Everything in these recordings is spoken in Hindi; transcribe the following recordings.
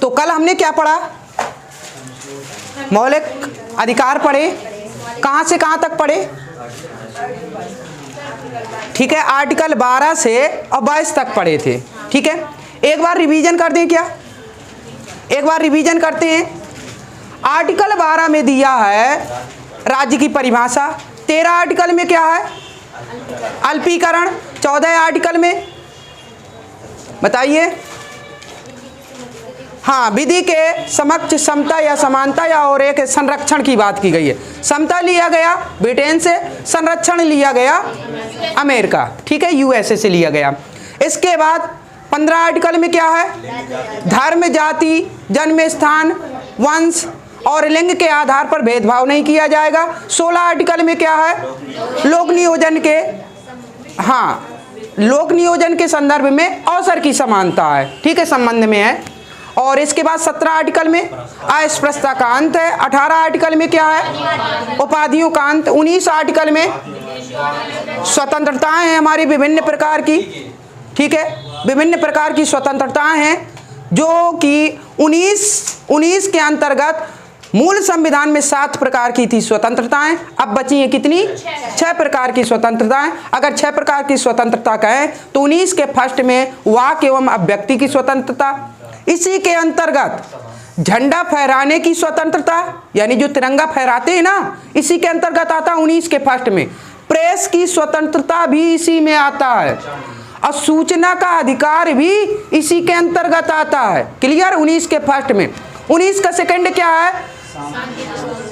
तो कल हमने क्या पढ़ा, मौलिक अधिकार पढ़े, कहाँ से कहाँ तक पढ़े, ठीक है, आर्टिकल 12 से और 22 तक पढ़े थे। ठीक है, एक बार रिवीजन कर दें क्या, एक बार रिवीजन करते हैं। आर्टिकल 12 में दिया है राज्य की परिभाषा, 13 आर्टिकल में क्या है, अल्पीकरण, 14 आर्टिकल में बताइए, हाँ, विधि के समक्ष समता या समानता या और एक संरक्षण की बात की गई है। समता लिया गया ब्रिटेन से, संरक्षण लिया गया अमेरिका, ठीक है, यूएसए से लिया गया। इसके बाद 15 आर्टिकल में क्या है, धर्म, जाति, जन्म स्थान, वंश और लिंग के आधार पर भेदभाव नहीं किया जाएगा। 16 आर्टिकल में क्या है, लोक नियोजन के, हाँ, लोक नियोजन के संदर्भ में अवसर की समानता है, ठीक है, संबंध में है। और इसके बाद 17 आर्टिकल में अस्पृश्यता का अंत है। 18 आर्टिकल में क्या है, उपाधियों का अंत। 19 आर्टिकल में स्वतंत्रताएं हैं हमारी विभिन्न प्रकार की, ठीक है, विभिन्न प्रकार की स्वतंत्रताएं हैं, जो कि 19 के अंतर्गत मूल संविधान में 7 प्रकार की थी स्वतंत्रताएं, अब बची हैं कितनी, 6 प्रकार की स्वतंत्रताएं। अगर 6 प्रकार की स्वतंत्रता कहें तो 19 के फर्स्ट में वाक एवं अभिव्यक्ति की स्वतंत्रता, इसी के अंतर्गत झंडा फहराने की स्वतंत्रता, यानी जो तिरंगा फहराते हैं ना, इसी के अंतर्गत आता है 19 के फर्स्ट में। प्रेस की स्वतंत्रता भी इसी में आता है और सूचना का अधिकार भी इसी के अंतर्गत आता है। क्लियर, 19 के फर्स्ट में। 19 का सेकंड क्या है,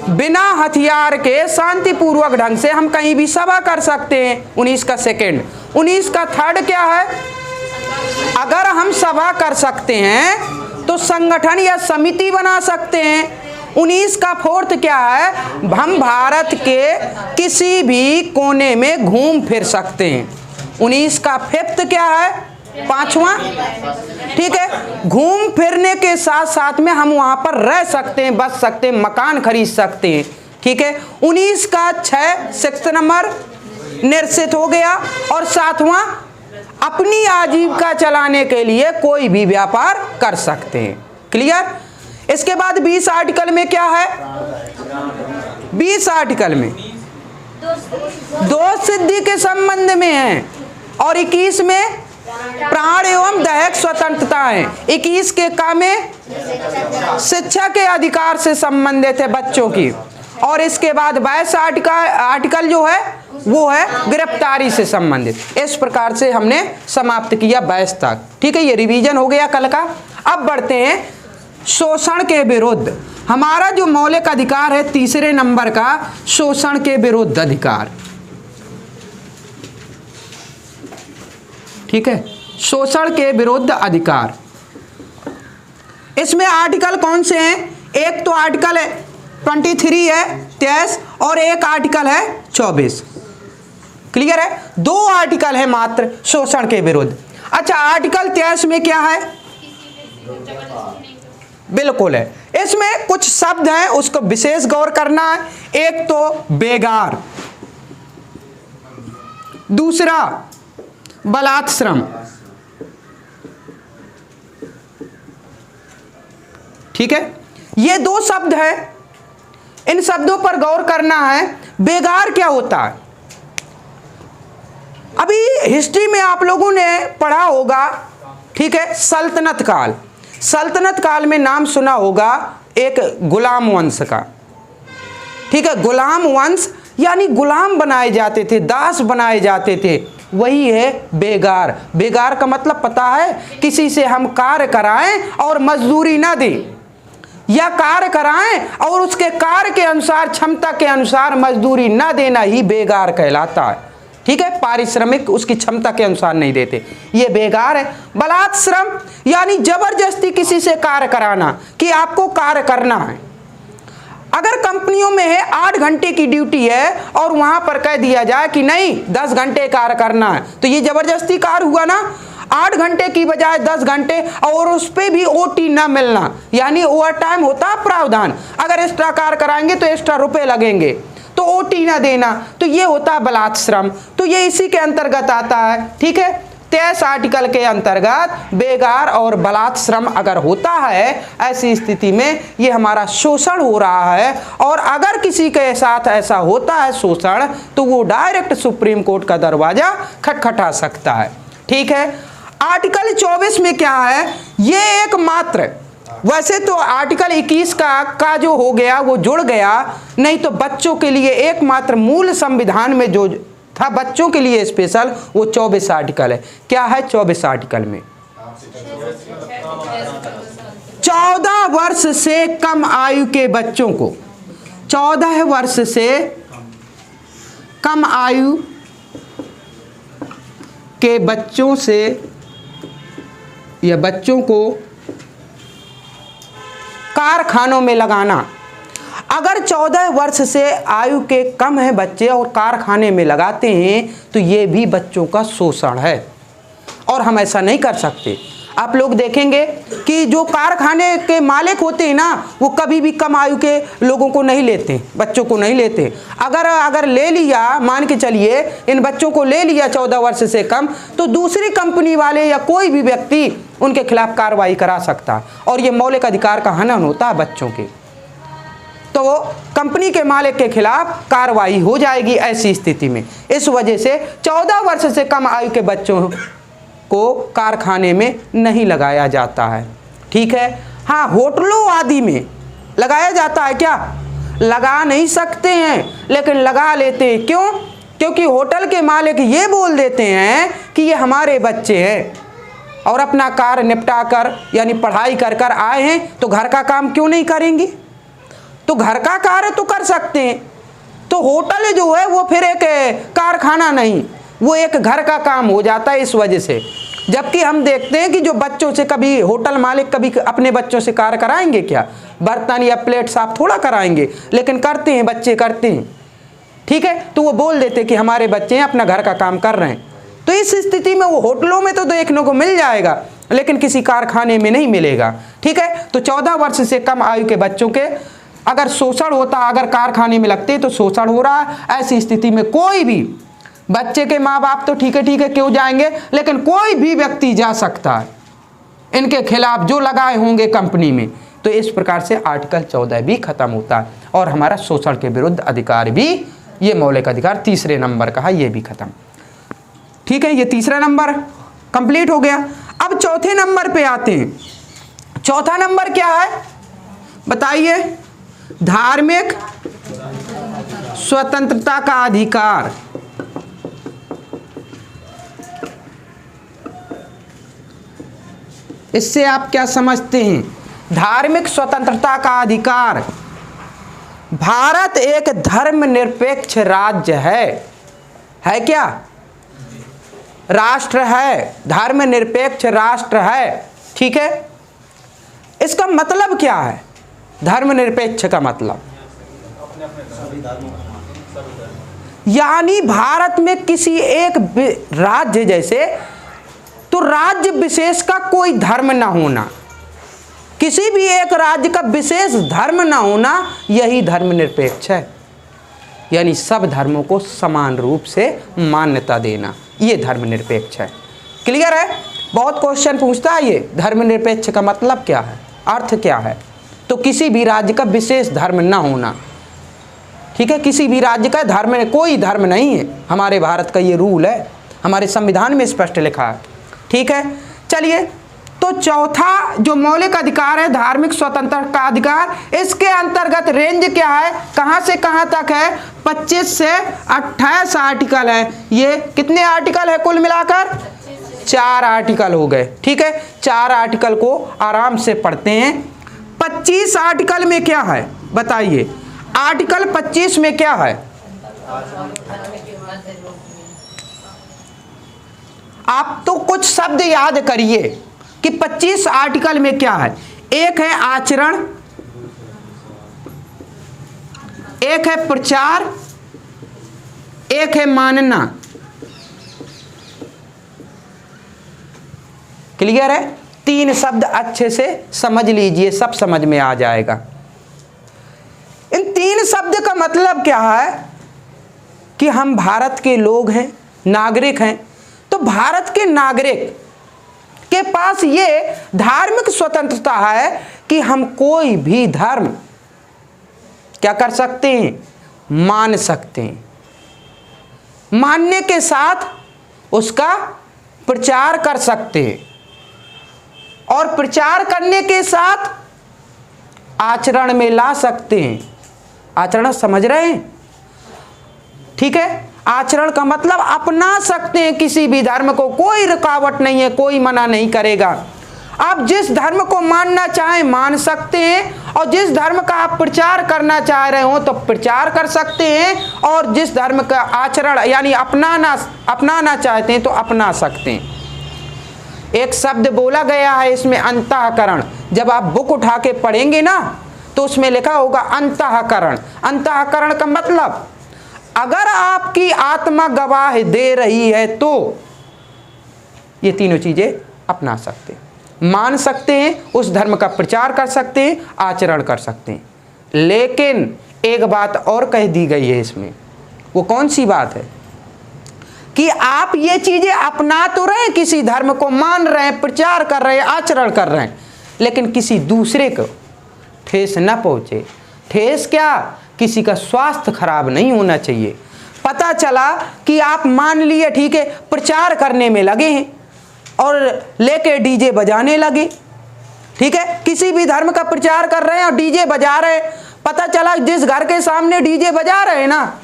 बिना हथियार के शांतिपूर्वक ढंग से हम कहीं भी सभा कर सकते हैं, 19 का सेकंड। 19 का थर्ड क्या है, अगर हम सभा कर सकते हैं तो संगठन या समिति बना सकते हैं। 19 का फोर्थ क्या है, हम भारत के किसी भी कोने में घूम फिर सकते हैं। 19 का फिफ्थ क्या है, 5वां, ठीक है, घूम फिरने के साथ साथ में हम वहां पर रह सकते हैं, बस सकते हैं, मकान खरीद सकते हैं, ठीक है। 19 का 6 नंबर निश्चित हो गया। और 7वां, अपनी आजीविका चलाने के लिए कोई भी व्यापार कर सकते हैं। क्लियर। इसके बाद 20 आर्टिकल में क्या है, 20 आर्टिकल में दो सिद्धि के संबंध में है और 21 में प्राण एवं दैहिक स्वतंत्रता है। 21 के काम में शिक्षा के अधिकार से संबंधित है बच्चों की। और इसके बाद 22 आर्टिकल जो है वो है गिरफ्तारी से संबंधित। इस प्रकार से हमने समाप्त किया 22 तक, ठीक है। ये रिवीजन हो गया कल का। अब बढ़ते हैं शोषण के विरुद्ध। हमारा जो मौलिक अधिकार है तीसरे नंबर का, शोषण के विरुद्ध अधिकार, ठीक है, शोषण के विरुद्ध अधिकार। इसमें आर्टिकल कौन से हैं, एक तो आर्टिकल 23 है 23 और एक आर्टिकल है 24। क्लियर है, 2 आर्टिकल है मात्र शोषण के विरुद्ध। अच्छा, आर्टिकल 23 में क्या है, बिल्कुल है, इसमें कुछ शब्द हैं उसको विशेष गौर करना है। एक तो बेगार, दूसरा बलात्श्रम, ठीक है, ये 2 शब्द है, इन शब्दों पर गौर करना है। बेगार क्या होता है, अभी हिस्ट्री में आप लोगों ने पढ़ा होगा, ठीक है, सल्तनत काल। सल्तनत काल में नाम सुना होगा एक गुलाम वंश का, ठीक है, गुलाम वंश यानी गुलाम बनाए जाते थे, दास बनाए जाते थे, वही है बेगार। बेगार का मतलब पता है, किसी से हम कार्य कराएं और मजदूरी ना दें, या कार्य कराएं और उसके कार्य के अनुसार, क्षमता के अनुसार मजदूरी ना देना ही बेगार कहलाता है, ठीक है। पारिश्रमिक उसकी क्षमता के अनुसार नहीं देते, ये बेगार है। बलात्श्रम यानी जबरदस्ती किसी से कार्य कराना कि आपको कार्य करना है। अगर कंपनियों में है 8 घंटे की ड्यूटी है और वहां पर कह दिया जाए कि नहीं 10 घंटे कार्य करना है, तो ये जबरदस्ती कार्य हुआ ना। 8 घंटे की बजाय 10 घंटे और उस पर भी ओटी ना मिलना, यानी ओवर टाइम होता है प्रावधान, अगर एक्स्ट्रा कार्य कराएंगे तो एक्स्ट्रा रुपए लगेंगे, तो ओटी ना देना, तो ये होता है बलात्श्रम। तो ये इसी के अंतर्गत आता है, ठीक है। 23 आर्टिकल के अंतर्गत बेगार और बलात् श्रम अगर होता है, ऐसी स्थिति में ये हमारा शोषण हो रहा है। और अगर किसी के साथ ऐसा होता है शोषण, तो वो डायरेक्ट सुप्रीम कोर्ट का दरवाजा खटखटा सकता है। ठीक है, आर्टिकल 24 में क्या है, ये एकमात्र, वैसे तो आर्टिकल 21 का जो हो गया वो जुड़ गया, नहीं तो बच्चों के लिए एकमात्र मूल संविधान में जो था बच्चों के लिए स्पेशल, वो 24 आर्टिकल है। क्या है 24 आर्टिकल में? 14 वर्ष से कम आयु के बच्चों को, 14 वर्ष से कम आयु के बच्चों से या बच्चों को कारखानों में लगाना। अगर 14 वर्ष से आयु के कम है बच्चे और कारखाने में लगाते हैं, तो ये भी बच्चों का शोषण है और हम ऐसा नहीं कर सकते। आप लोग देखेंगे कि जो कारखाने के मालिक होते हैं ना, वो कभी भी कम आयु के लोगों को नहीं लेते, बच्चों को नहीं लेते। अगर ले लिया, मान के चलिए इन बच्चों को ले लिया 14 वर्ष से कम, तो दूसरी कंपनी वाले या कोई भी व्यक्ति उनके खिलाफ कार्रवाई करा सकता है और ये मौलिक अधिकार का हनन होता है बच्चों के, तो वो कंपनी के मालिक के खिलाफ कार्रवाई हो जाएगी ऐसी स्थिति में। इस वजह से 14 वर्ष से कम आयु के बच्चों को कारखाने में नहीं लगाया जाता है। ठीक है, हाँ, होटलों आदि में लगाया जाता है। क्या लगा नहीं सकते हैं, लेकिन लगा लेते हैं। क्यों? क्योंकि होटल के मालिक ये बोल देते हैं कि ये हमारे बच्चे हैं और अपना कार्य निपटा कर यानी पढ़ाई कर कर आए हैं, तो घर का काम क्यों नहीं करेंगे? तो घर का कार्य तो कर सकते हैं। तो होटल जो है वो फिर एक कारखाना नहीं, वो एक घर का काम हो जाता है इस वजह से। जबकि हम देखते हैं कि जो बच्चों से, कभी होटल मालिक कभी अपने बच्चों से कार्य कराएंगे क्या? बर्तन या प्लेट साफ थोड़ा कराएंगे, लेकिन करते हैं, बच्चे करते हैं। ठीक है, तो वो बोल देते कि हमारे बच्चे हैं, अपना घर का काम कर रहे हैं। तो इस स्थिति में वो होटलों में तो देखने को मिल जाएगा, लेकिन किसी कारखाने में नहीं मिलेगा। ठीक है, तो 14 वर्ष से कम आयु के बच्चों के अगर शोषण होता, अगर कारखाने में लगते तो शोषण हो रहा है। ऐसी स्थिति में कोई भी बच्चे के माँ बाप तो ठीक है क्यों जाएंगे, लेकिन कोई भी व्यक्ति जा सकता है इनके खिलाफ जो लगाए होंगे कंपनी में। तो इस प्रकार से आर्टिकल 14 भी खत्म होता है और हमारा शोषण के विरुद्ध अधिकार भी, ये मौलिक अधिकार तीसरे नंबर का है, ये भी खत्म। ठीक है, ये तीसरा नंबर कंप्लीट हो गया। अब चौथे नंबर पे आते हैं। चौथा नंबर क्या है बताइए? धार्मिक स्वतंत्रता का अधिकार। इससे आप क्या समझते हैं? धार्मिक स्वतंत्रता का अधिकार। भारत एक धर्मनिरपेक्ष राज्य है क्या? राष्ट्र है, धर्मनिरपेक्ष राष्ट्र है। ठीक है, इसका मतलब क्या है? धर्मनिरपेक्ष का मतलब यानी भारत में किसी एक राज्य जैसे, तो राज्य विशेष का कोई धर्म ना होना, किसी भी एक राज्य का विशेष धर्म ना होना, यही धर्मनिरपेक्ष है। यानी सब धर्मों को समान रूप से मान्यता देना, ये धर्मनिरपेक्ष है। क्लियर है? बहुत क्वेश्चन पूछता है ये, धर्मनिरपेक्ष का मतलब क्या है, अर्थ क्या है? तो किसी भी राज्य का विशेष धर्म ना होना। ठीक है, किसी भी राज्य का धर्म, कोई धर्म नहीं है, हमारे भारत का ये रूल है, हमारे संविधान में स्पष्ट लिखा है। ठीक है, चलिए, तो चौथा जो मौलिक अधिकार है धार्मिक स्वतंत्रता का अधिकार, इसके अंतर्गत रेंज क्या है, कहां से कहां तक है? 25 से 28 आर्टिकल है। ये कितने आर्टिकल है कुल मिलाकर? 4 आर्टिकल हो गए। ठीक है, 4 आर्टिकल को आराम से पढ़ते हैं। 25 आर्टिकल में क्या है बताइए? आर्टिकल 25 में क्या है? आप तो कुछ शब्द याद करिए कि 25 आर्टिकल में क्या है। एक है आचरण, एक है प्रचार, एक है मानना। क्लियर है? 3 शब्द अच्छे से समझ लीजिए, सब समझ में आ जाएगा। इन 3 शब्द का मतलब क्या है कि हम भारत के लोग हैं, नागरिक हैं, तो तो भारत के नागरिक के पास ये धार्मिक स्वतंत्रता है कि हम कोई भी धर्म क्या कर सकते हैं, मान सकते हैं। मानने के साथ उसका प्रचार कर सकते हैं और प्रचार करने के साथ आचरण में ला सकते हैं। आचरण समझ रहे हैं? ठीक है, आचरण का मतलब अपना सकते हैं किसी भी धर्म को, कोई रुकावट नहीं है, कोई मना नहीं करेगा। आप जिस धर्म को मानना चाहें मान सकते हैं और जिस धर्म का आप प्रचार करना चाह रहे हो तो प्रचार कर सकते हैं और जिस धर्म का आचरण यानी अपनाना चाहते हैं तो अपना सकते हैं। एक शब्द बोला गया है इसमें, अंतःकरण। जब आप बुक उठा के पढ़ेंगे ना तो उसमें लिखा होगा अंतःकरण। अंतःकरण का मतलब अगर आपकी आत्मा गवाह दे रही है तो ये तीनों चीजें अपना सकते हैं, मान सकते हैं, उस धर्म का प्रचार कर सकते हैं, आचरण कर सकते हैं। लेकिन एक बात और कह दी गई है इसमें, वो कौन सी बात है कि आप ये चीजें अपना तो रहे हैं, किसी धर्म को मान रहे हैं, प्रचार कर रहे हैं, आचरण कर रहे हैं, लेकिन किसी दूसरे को ठेस न पहुंचे। ठेस क्या, किसी का स्वास्थ्य खराब नहीं होना चाहिए। पता चला कि आप मान लिए, ठीक है, प्रचार करने में लगे हैं और लेके डीजे बजाने लगे, ठीक है, किसी भी धर्म का प्रचार कर रहे हैं और डीजे बजा रहे हैं। पता चला जिस घर के सामने डीजे बजा रहे हैं ना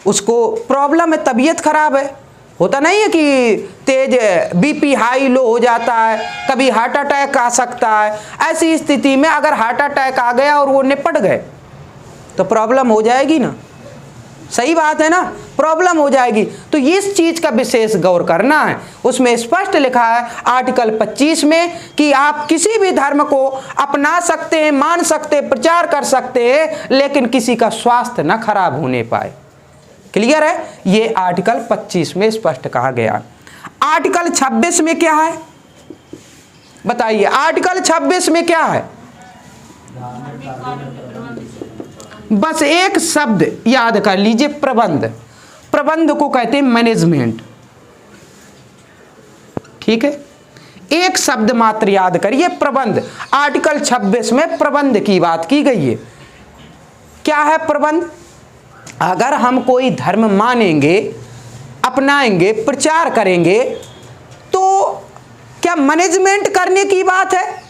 उसको प्रॉब्लम है, तबीयत खराब है। होता नहीं है कि तेज बीपी हाई लो हो जाता है, कभी हार्ट अटैक आ सकता है। ऐसी स्थिति में अगर हार्ट अटैक आ गया और वो निपट गए तो प्रॉब्लम हो जाएगी ना, सही बात है ना, प्रॉब्लम हो जाएगी। तो इस चीज का विशेष गौर करना है। उसमें स्पष्ट लिखा है आर्टिकल 25 में कि आप किसी भी धर्म को अपना सकते हैं, मान सकते हैं, प्रचार कर सकते हैं, लेकिन किसी का स्वास्थ्य न खराब होने पाए। क्लियर है? ये आर्टिकल 25 में स्पष्ट कहा गया। आर्टिकल 26 में क्या है बताइए? आर्टिकल 26 में क्या है? बस एक शब्द याद कर लीजिए, प्रबंध। प्रबंध को कहते हैं मैनेजमेंट, ठीक है, एक शब्द मात्र याद करिए, प्रबंध। आर्टिकल 26 में प्रबंध की बात की गई है। क्या है प्रबंध? अगर हम कोई धर्म मानेंगे, अपनाएंगे, प्रचार करेंगे तो क्या मैनेजमेंट करने की बात है?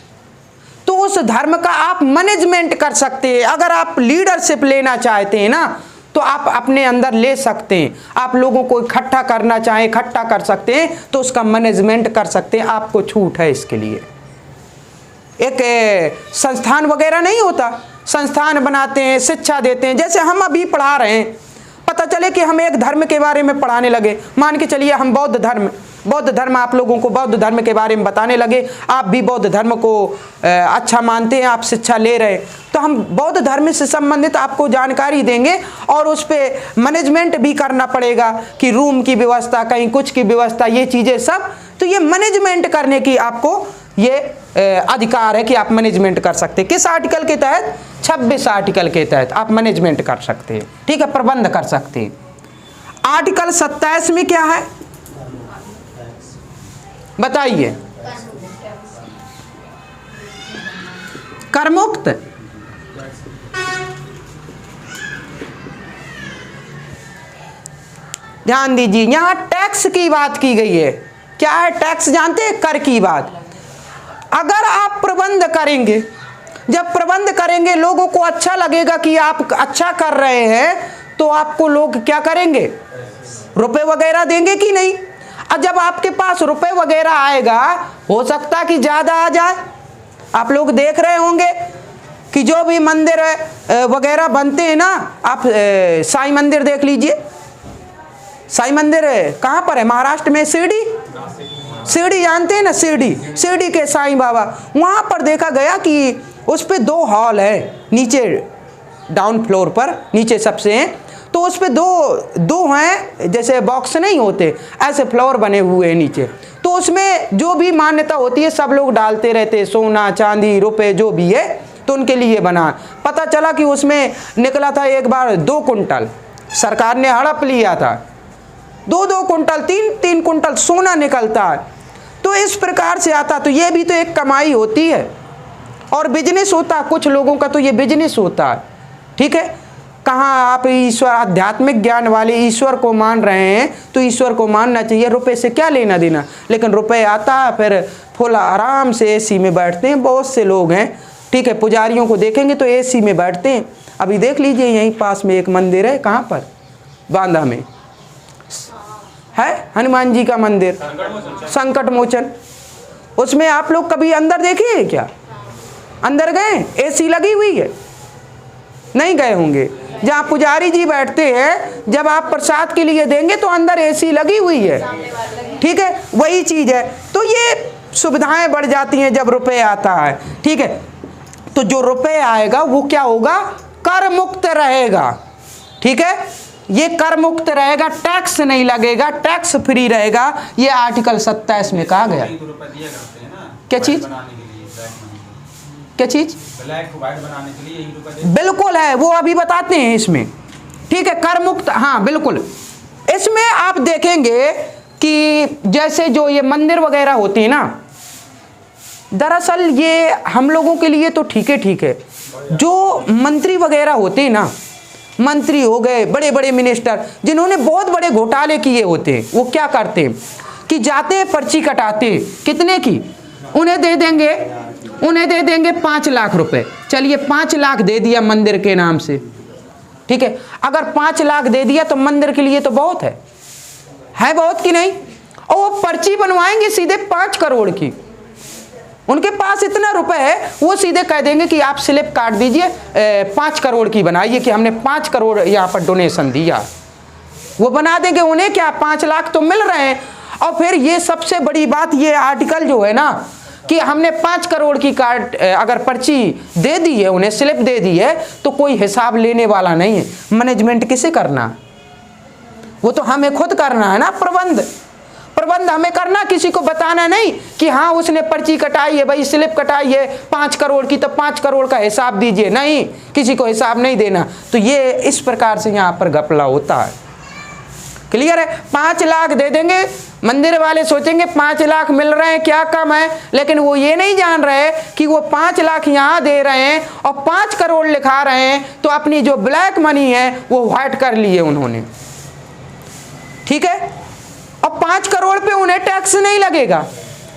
तो उस धर्म का आप मैनेजमेंट कर सकते हैं। अगर आप लीडरशिप लेना चाहते हैं ना तो आप अपने अंदर ले सकते हैं। आप लोगों को इकट्ठा करना चाहें, इकट्ठा कर सकते हैं, तो उसका मैनेजमेंट कर सकते हैं। आपको छूट है इसके लिए। एक संस्थान वगैरह नहीं होता, संस्थान बनाते हैं, शिक्षा देते हैं। जैसे हम अभी पढ़ा रहे हैं, पता चले कि हम एक धर्म के बारे में पढ़ाने लगे, मान के चलिए हम बौद्ध धर्म आप लोगों को बौद्ध धर्म के बारे में बताने लगे, आप भी बौद्ध धर्म को अच्छा मानते हैं, आप शिक्षा ले रहे हैं, तो हम बौद्ध धर्म से संबंधित आपको जानकारी देंगे और उस पर मैनेजमेंट भी करना पड़ेगा कि रूम की व्यवस्था, कहीं कुछ की व्यवस्था, ये चीज़ें सब। तो ये मैनेजमेंट करने की आपको ये अधिकार है कि आप मैनेजमेंट कर सकते हैं। किस आर्टिकल के तहत? 26 आर्टिकल के तहत आप मैनेजमेंट कर सकते हैं, ठीक है, प्रबंध कर सकते हैं। आर्टिकल 27 में क्या है बताइए? करमुक्त। ध्यान दीजिए, यहां टैक्स की बात की गई है। क्या है टैक्स? जानते हैं, कर की बात। अगर आप प्रबंध करेंगे, जब प्रबंध करेंगे लोगों को अच्छा लगेगा कि आप अच्छा कर रहे हैं, तो आपको लोग क्या करेंगे? रुपए वगैरह देंगे कि नहीं? और जब आपके पास रुपए वगैरह आएगा, हो सकता है कि ज़्यादा आ जाए। आप लोग देख रहे होंगे कि जो भी मंदिर वगैरह बनते हैं ना, आप साईं मंदिर देख लीजिए। साईं मंदिर कहाँ पर है? महाराष्ट्र में शिरडी। शिरडी जानते हैं ना, शिरडी के साईं बाबा, वहाँ पर देखा गया कि उस पे 2 हॉल है, नीचे डाउन फ्लोर पर, नीचे सबसे हैं, तो उस पे दो हैं, जैसे बॉक्स नहीं होते, ऐसे फ्लोर बने हुए हैं नीचे। तो उसमें जो भी मान्यता होती है सब लोग डालते रहते हैं, सोना चांदी रुपए जो भी है, तो उनके लिए बना। पता चला कि उसमें निकला था एक बार 2 कुंटल, सरकार ने हड़प लिया था। 2-2 कुंटल 3-3 कुंटल सोना निकलता है। तो इस प्रकार से आता, तो ये भी तो एक कमाई होती है और बिजनेस होता है। कुछ लोगों का तो ये बिजनेस होता है। ठीक है, कहाँ आप ईश्वर, आध्यात्मिक ज्ञान वाले ईश्वर को मान रहे हैं तो ईश्वर को मानना चाहिए, रुपए से क्या लेना देना। लेकिन रुपए आता है, फिर फुल आराम से एसी में बैठते हैं। बहुत से लोग हैं, ठीक है, पुजारियों को देखेंगे तो एसी में बैठते हैं। अभी देख लीजिए यहीं पास में एक मंदिर है, कहाँ पर, बांदा में है हनुमान जी का मंदिर, संकट मोचन। उसमें आप लोग कभी अंदर देखे क्या? अंदर गए? एसी लगी हुई है? नहीं गए होंगे। जहाँ पुजारी जी बैठते हैं, जब आप प्रसाद के लिए देंगे तो अंदर एसी लगी हुई है। ठीक है, वही चीज है। तो ये सुविधाएं बढ़ जाती हैं जब रुपए आता है। ठीक है, तो जो रुपए आएगा वो क्या होगा? कर मुक्त रहेगा। ठीक है, ये कर मुक्त रहेगा, टैक्स नहीं लगेगा, टैक्स फ्री रहेगा। ये आर्टिकल 27 में कहा गया। क्या चीज? क्या चीज? ब्लैक व्हाइट बनाने के लिए यही रुपए बिल्कुल है, वो अभी बताते हैं इसमें। ठीक है, कर मुक्त, हाँ बिल्कुल। इसमें आप देखेंगे कि जैसे जो ये मंदिर वगैरह होती है ना, दरअसल ये हम लोगों के लिए तो ठीक है। जो मंत्री वगैरह होते हैं ना, मंत्री हो गए, बड़े बड़े मिनिस्टर, जिन्होंने बहुत बड़े घोटाले किए होते हैं, वो क्या करते हैं कि जाते हैं, पर्ची कटाते हैं। कितने की? उन्हें दे देंगे 5 लाख रुपए। चलिए 5 लाख दे दिया मंदिर के नाम से। ठीक है, अगर 5 लाख दे दिया तो मंदिर के लिए तो बहुत है बहुत कि नहीं? और वो पर्ची बनवाएंगे सीधे 5 करोड़ की। उनके पास इतना रुपए है, वो सीधे कह देंगे कि आप स्लिप काट दीजिए, 5 करोड़ की बनाइए कि हमने 5 करोड़ यहाँ पर डोनेशन दिया। वो बना देंगे। उन्हें क्या, 5 लाख तो मिल रहे हैं। और फिर ये सबसे बड़ी बात, ये आर्टिकल जो है ना कि हमने 5 करोड़ की कार्ड अगर पर्ची दे दी है, उन्हें स्लिप दे दी है, तो कोई हिसाब लेने वाला नहीं है। मैनेजमेंट किसे करना? वो तो हमें खुद करना है ना। प्रबंध हमें करना, किसी को बताना नहीं कि हाँ उसने पर्ची कटाई है भाई, स्लिप कटाई है 5 करोड़ की, तो 5 करोड़ का हिसाब दीजिए। नहीं, किसी को हिसाब नहीं देना। तो ये इस प्रकार से यहाँ पर घपला होता है। क्लियर है? 5 लाख दे देंगे, मंदिर वाले सोचेंगे 5 लाख मिल रहे हैं, क्या कम है। लेकिन वो ये नहीं जान रहे कि वो 5 लाख यहाँ दे रहे हैं और 5 करोड़ लिखा रहे हैं, तो अपनी जो ब्लैक मनी है वो व्हाइट कर लिए उन्होंने। ठीक है, और 5 करोड़ पे उन्हें टैक्स नहीं लगेगा।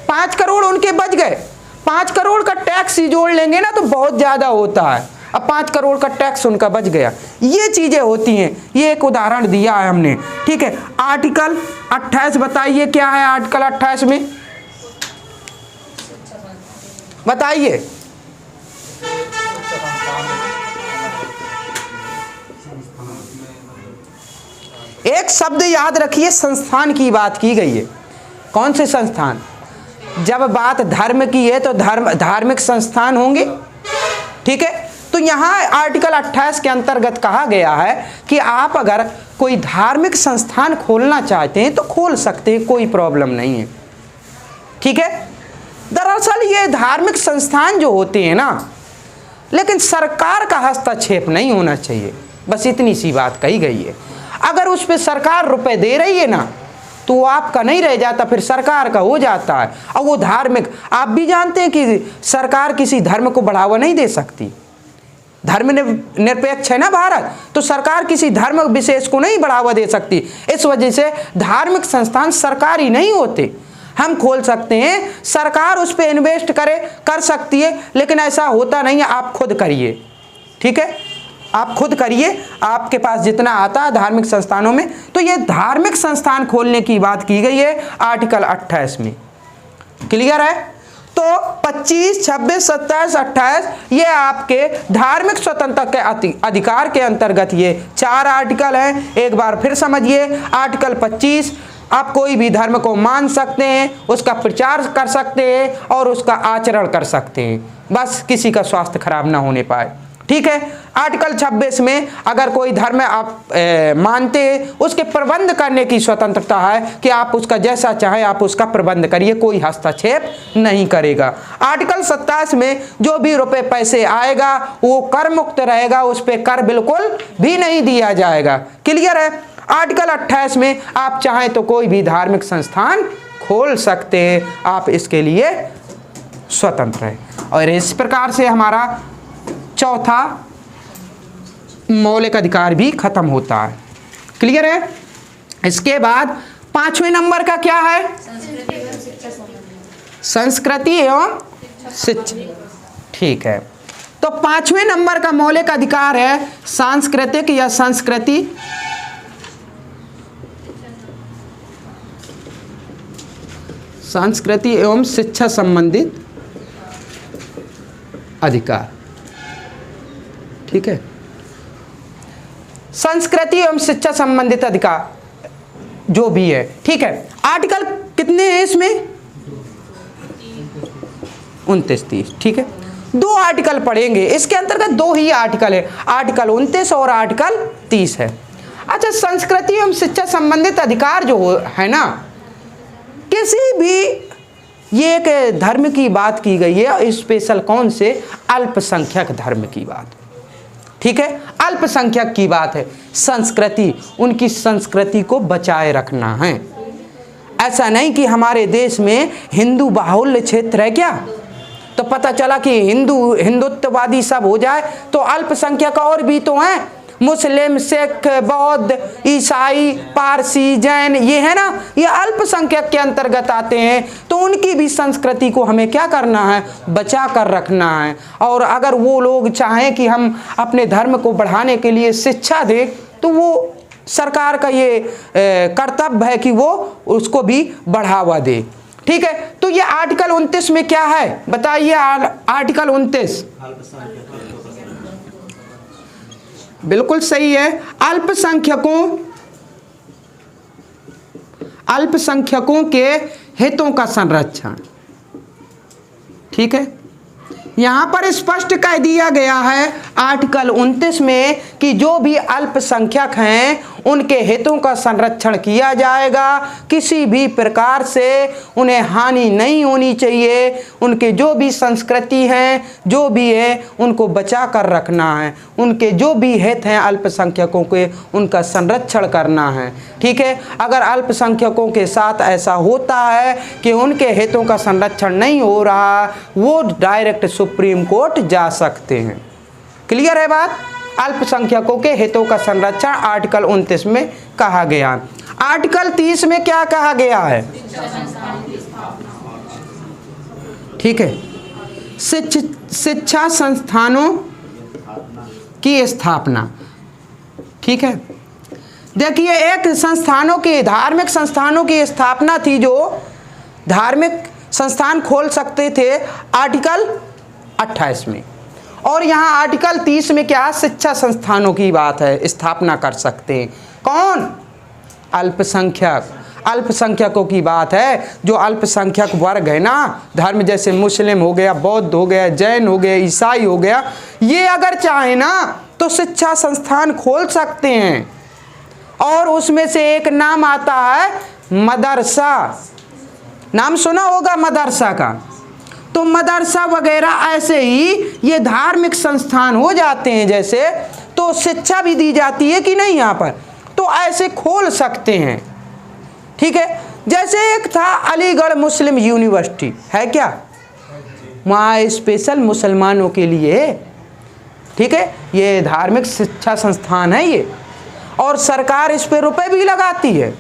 5 करोड़ उनके बच गए। 5 करोड़ का टैक्स ही जोड़ लेंगे ना तो बहुत ज्यादा होता है। अब 5 करोड़ का टैक्स उनका बच गया। ये चीजें होती हैं। ये एक उदाहरण दिया है हमने। ठीक है, आर्टिकल 28 बताइए क्या है आर्टिकल 28 में? बताइए। एक शब्द याद रखिए, संस्थान की बात की गई है। कौन से संस्थान? जब बात धर्म की है तो धार्मिक संस्थान होंगे। ठीक है, तो यहाँ आर्टिकल 28 के अंतर्गत कहा गया है कि आप अगर कोई धार्मिक संस्थान खोलना चाहते हैं तो खोल सकते हैं, कोई प्रॉब्लम नहीं है। ठीक है, दरअसल ये धार्मिक संस्थान जो होते हैं ना, लेकिन सरकार का हस्तक्षेप नहीं होना चाहिए। बस इतनी सी बात कही गई है। अगर उस पर सरकार रुपए दे रही है ना, तो वो आपका नहीं रह जाता, फिर सरकार का हो जाता है। और वो धार्मिक, आप भी जानते हैं कि सरकार किसी धर्म को बढ़ावा नहीं दे सकती। धर्म निरपेक्ष है ना भारत, तो सरकार किसी धर्म विशेष को नहीं बढ़ावा दे सकती। इस वजह से धार्मिक संस्थान सरकारी नहीं होते। हम खोल सकते हैं, सरकार उस पर इन्वेस्ट कर सकती है, लेकिन ऐसा होता नहीं है। आप खुद करिए। ठीक है, आप खुद करिए, आपके पास जितना आता है धार्मिक संस्थानों में। तो ये धार्मिक संस्थान खोलने की बात की गई है आर्टिकल 28 में। क्लियर है? तो 25, 26, 27, 28 ये आपके धार्मिक स्वतंत्रता के अधिकार के अंतर्गत ये 4 आर्टिकल हैं। एक बार फिर समझिए। आर्टिकल 25, आप कोई भी धर्म को मान सकते हैं, उसका प्रचार कर सकते हैं और उसका आचरण कर सकते हैं, बस किसी का स्वास्थ्य खराब ना होने पाए। ठीक है। आर्टिकल 26 में अगर कोई धर्म आप मानते हैं, उसके प्रबंध करने की स्वतंत्रता है कि आप उसका जैसा चाहे आप उसका प्रबंध करिए, कोई हस्तक्षेप नहीं करेगा। आर्टिकल 27 में जो भी रुपए पैसे आएगा वो कर मुक्त रहेगा, उस पर कर बिल्कुल भी नहीं दिया जाएगा। क्लियर है? आर्टिकल 28 में आप चाहें तो कोई भी धार्मिक संस्थान खोल सकते हैं, आप इसके लिए स्वतंत्र हैं। और इस प्रकार से हमारा चौथा मौलिक अधिकार भी खत्म होता है। क्लियर है? इसके बाद 5वें नंबर का क्या है? संस्कृति एवं शिक्षा। ठीक है, तो 5वें नंबर का मौलिक अधिकार है सांस्कृतिक या संस्कृति संस्कृति एवं शिक्षा संबंधित अधिकार। ठीक है, संस्कृति एवं शिक्षा संबंधित अधिकार जो भी है। ठीक है, आर्टिकल कितने हैं इसमें? 29-30। ठीक है, 2 आर्टिकल पढ़ेंगे, इसके अंतर्गत 2 ही आर्टिकल है, आर्टिकल 29 और आर्टिकल 30 है। अच्छा, संस्कृति एवं शिक्षा संबंधित अधिकार जो है ना, किसी भी ये एक धर्म की बात की गई है, स्पेशल कौन से? अल्पसंख्यक धर्म की बात। ठीक है, अल्पसंख्यक की बात है। संस्कृति, उनकी संस्कृति को बचाए रखना है। ऐसा नहीं कि हमारे देश में हिंदू बाहुल्य क्षेत्र है क्या, तो पता चला कि हिंदुत्ववादी सब हो जाए, तो अल्पसंख्यक और भी तो हैं, मुस्लिम, सिख, बौद्ध, ईसाई, पारसी, जैन, ये है ना, ये अल्पसंख्यक के अंतर्गत आते हैं। तो उनकी भी संस्कृति को हमें क्या करना है? बचा कर रखना है। और अगर वो लोग चाहें कि हम अपने धर्म को बढ़ाने के लिए शिक्षा दें, तो वो सरकार का ये कर्तव्य है कि वो उसको भी बढ़ावा दे। ठीक है, तो ये आर्टिकल 29 में क्या है बताइए? आर्टिकल 29 बिल्कुल सही है। अल्पसंख्यकों के हितों का संरक्षण। ठीक है, यहां पर स्पष्ट कह दिया गया है आर्टिकल 29 में कि जो भी अल्पसंख्यक हैं उनके हितों का संरक्षण किया जाएगा, किसी भी प्रकार से उन्हें हानि नहीं होनी चाहिए। उनके जो भी संस्कृति हैं, जो भी है, उनको बचा कर रखना है। उनके जो भी हित हैं अल्पसंख्यकों के, उनका संरक्षण करना है। ठीक है, अगर अल्पसंख्यकों के साथ ऐसा होता है कि उनके हितों का संरक्षण नहीं हो रहा, वो डायरेक्ट सुप्रीम कोर्ट जा सकते हैं। क्लियर है बात? अल्पसंख्यकों के हितों का संरक्षण आर्टिकल 29 में कहा गया। आर्टिकल 30 में क्या कहा गया है? ठीक है, शिक्षा संस्थानों की स्थापना। ठीक है, देखिए एक संस्थानों की, धार्मिक संस्थानों की स्थापना थी, जो धार्मिक संस्थान खोल सकते थे आर्टिकल 28 में। और यहाँ आर्टिकल 30 में क्या? शिक्षा संस्थानों की बात है, स्थापना कर सकते हैं। कौन? अल्पसंख्यक। अल्पसंख्यकों की बात है, जो अल्पसंख्यक वर्ग है ना, धर्म जैसे मुस्लिम हो गया, बौद्ध हो गया, जैन हो गया, ईसाई हो गया, ये अगर चाहे ना तो शिक्षा संस्थान खोल सकते हैं। और उसमें से एक नाम आता है मदरसा। नाम सुना होगा मदरसा का। तो मदरसा वगैरह ऐसे ही ये धार्मिक संस्थान हो जाते हैं जैसे, तो शिक्षा भी दी जाती है कि नहीं यहाँ पर, तो ऐसे खोल सकते हैं। ठीक है, जैसे एक था अलीगढ़ मुस्लिम यूनिवर्सिटी, है क्या? वहाँ स्पेशल मुसलमानों के लिए। ठीक है, ये धार्मिक शिक्षा संस्थान है ये, और सरकार इस पे रुपए भी लगाती है।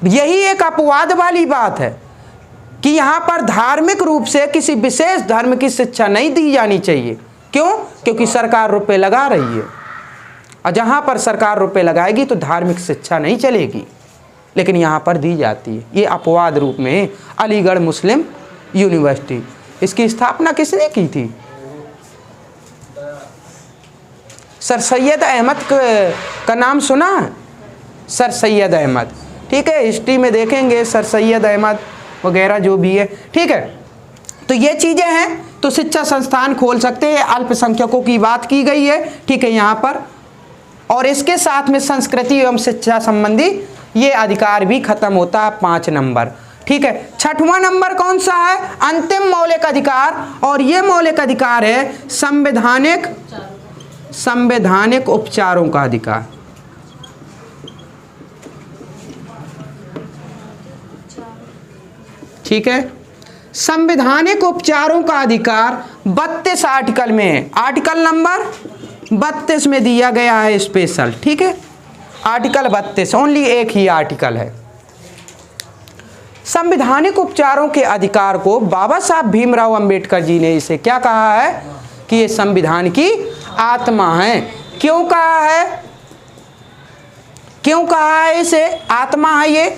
यही एक अपवाद वाली बात है कि यहाँ पर धार्मिक रूप से किसी विशेष धर्म की शिक्षा नहीं दी जानी चाहिए। क्यों? क्योंकि सरकार रुपए लगा रही है, और जहाँ पर सरकार रुपए लगाएगी तो धार्मिक शिक्षा नहीं चलेगी, लेकिन यहाँ पर दी जाती है। ये अपवाद रूप में अलीगढ़ मुस्लिम यूनिवर्सिटी, इसकी स्थापना किसने की थी? सर सैयद अहमद का नाम सुना है? सर सैयद अहमद। ठीक है, हिस्ट्री में देखेंगे सर सैयद अहमद वगैरह जो भी है। ठीक है, तो ये चीज़ें हैं। तो शिक्षा संस्थान खोल सकते हैं, अल्पसंख्यकों की बात की गई है। ठीक है, यहाँ पर, और इसके साथ में संस्कृति एवं शिक्षा संबंधी ये अधिकार भी खत्म होता है 5 नंबर। ठीक है, 6वां नंबर कौन सा है? अंतिम मौलिक अधिकार, और ये मौलिक अधिकार है संवैधानिक उपचारों का अधिकार। ठीक है। संवैधानिक उपचारों का अधिकार 32 आर्टिकल में है, आर्टिकल नंबर 32 में दिया गया है स्पेशल, ठीक है। आर्टिकल 32 ओनली एक ही आर्टिकल है। संवैधानिक उपचारों के अधिकार को बाबा साहब भीमराव अंबेडकर जी ने इसे क्या कहा है कि ये संविधान की आत्मा है। क्यों कहा है, क्यों कहा है इसे आत्मा है? ये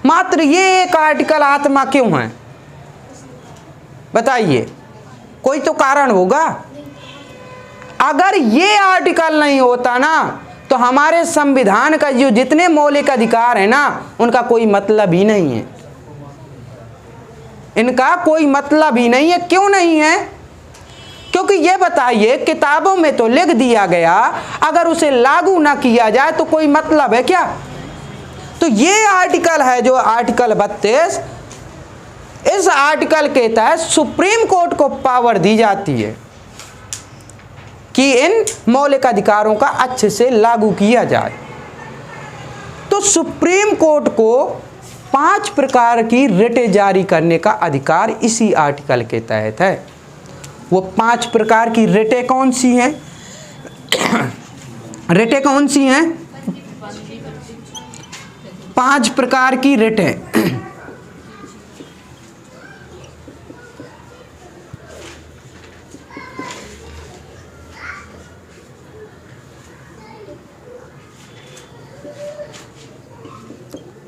मात्र ये एक आर्टिकल आत्मा क्यों है बताइए, कोई तो कारण होगा। अगर ये आर्टिकल नहीं होता ना तो हमारे संविधान का जो जितने मौलिक अधिकार है ना उनका कोई मतलब ही नहीं है, इनका कोई मतलब ही नहीं है। क्यों नहीं है? क्योंकि ये बताइए किताबों में तो लिख दिया गया, अगर उसे लागू ना किया जाए तो कोई मतलब है क्या? तो ये आर्टिकल है जो आर्टिकल 32, इस आर्टिकल के तहत सुप्रीम कोर्ट को पावर दी जाती है कि इन मौलिक अधिकारों का अच्छे से लागू किया जाए। तो सुप्रीम कोर्ट को 5 प्रकार की रिटें जारी करने का अधिकार इसी आर्टिकल के तहत है। वो 5 प्रकार की रिटें कौन सी हैं? रिटें कौन सी हैं? 5 प्रकार की रिटें।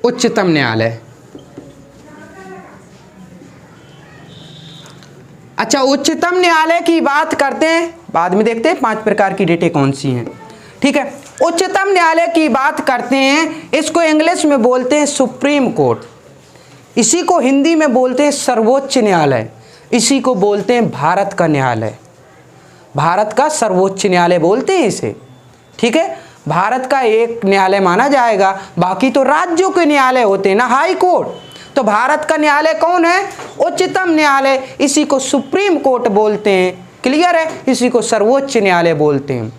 उच्चतम न्यायालय, अच्छा उच्चतम न्यायालय की बात करते हैं, बाद में देखते हैं 5 प्रकार की रिटें कौन सी हैं, ठीक है। उच्चतम न्यायालय की बात करते हैं, इसको इंग्लिश में बोलते हैं सुप्रीम कोर्ट, इसी को हिंदी में बोलते हैं सर्वोच्च न्यायालय, इसी को बोलते हैं भारत का न्यायालय, भारत का सर्वोच्च न्यायालय बोलते हैं इसे, ठीक है। भारत का एक न्यायालय माना जाएगा, बाकी तो राज्यों के न्यायालय होते हैं ना, हाई कोर्ट। तो भारत का न्यायालय कौन है? उच्चतम न्यायालय, इसी को सुप्रीम कोर्ट बोलते हैं, क्लियर है। इसी को सर्वोच्च न्यायालय बोलते हैं।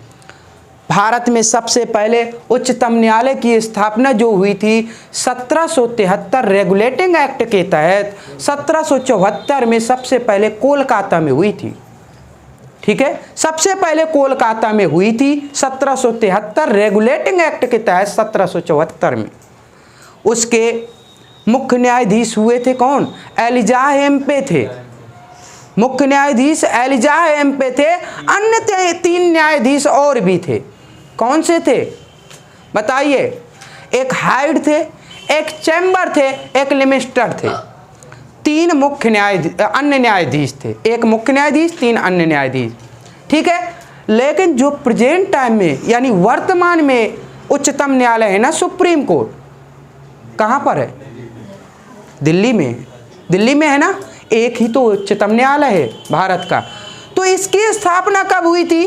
भारत में सबसे पहले उच्चतम न्यायालय की स्थापना जो हुई थी 1773 रेगुलेटिंग एक्ट के तहत 1774 में सबसे पहले कोलकाता में हुई थी, ठीक है। सबसे पहले कोलकाता में हुई थी 1773 रेगुलेटिंग एक्ट के तहत 1774 में। उसके मुख्य न्यायाधीश हुए थे कौन? एलिजाह एम्पे थे, मुख्य न्यायाधीश एलिजाह एम्पे थे। अन्य 3 न्यायाधीश और भी थे, कौन से थे बताइए? एक हाइड थे, एक चैम्बर थे, एक लिमिस्टर थे। 3 मुख्य अन्य न्यायाधीश थे, एक मुख्य न्यायाधीश, 3 अन्य न्यायाधीश, ठीक है। लेकिन जो प्रेजेंट टाइम में यानी वर्तमान में उच्चतम न्यायालय है ना, सुप्रीम कोर्ट, कहाँ पर है? दिल्ली में, दिल्ली में है ना, एक ही तो उच्चतम न्यायालय है भारत का। तो इसकी स्थापना कब हुई थी?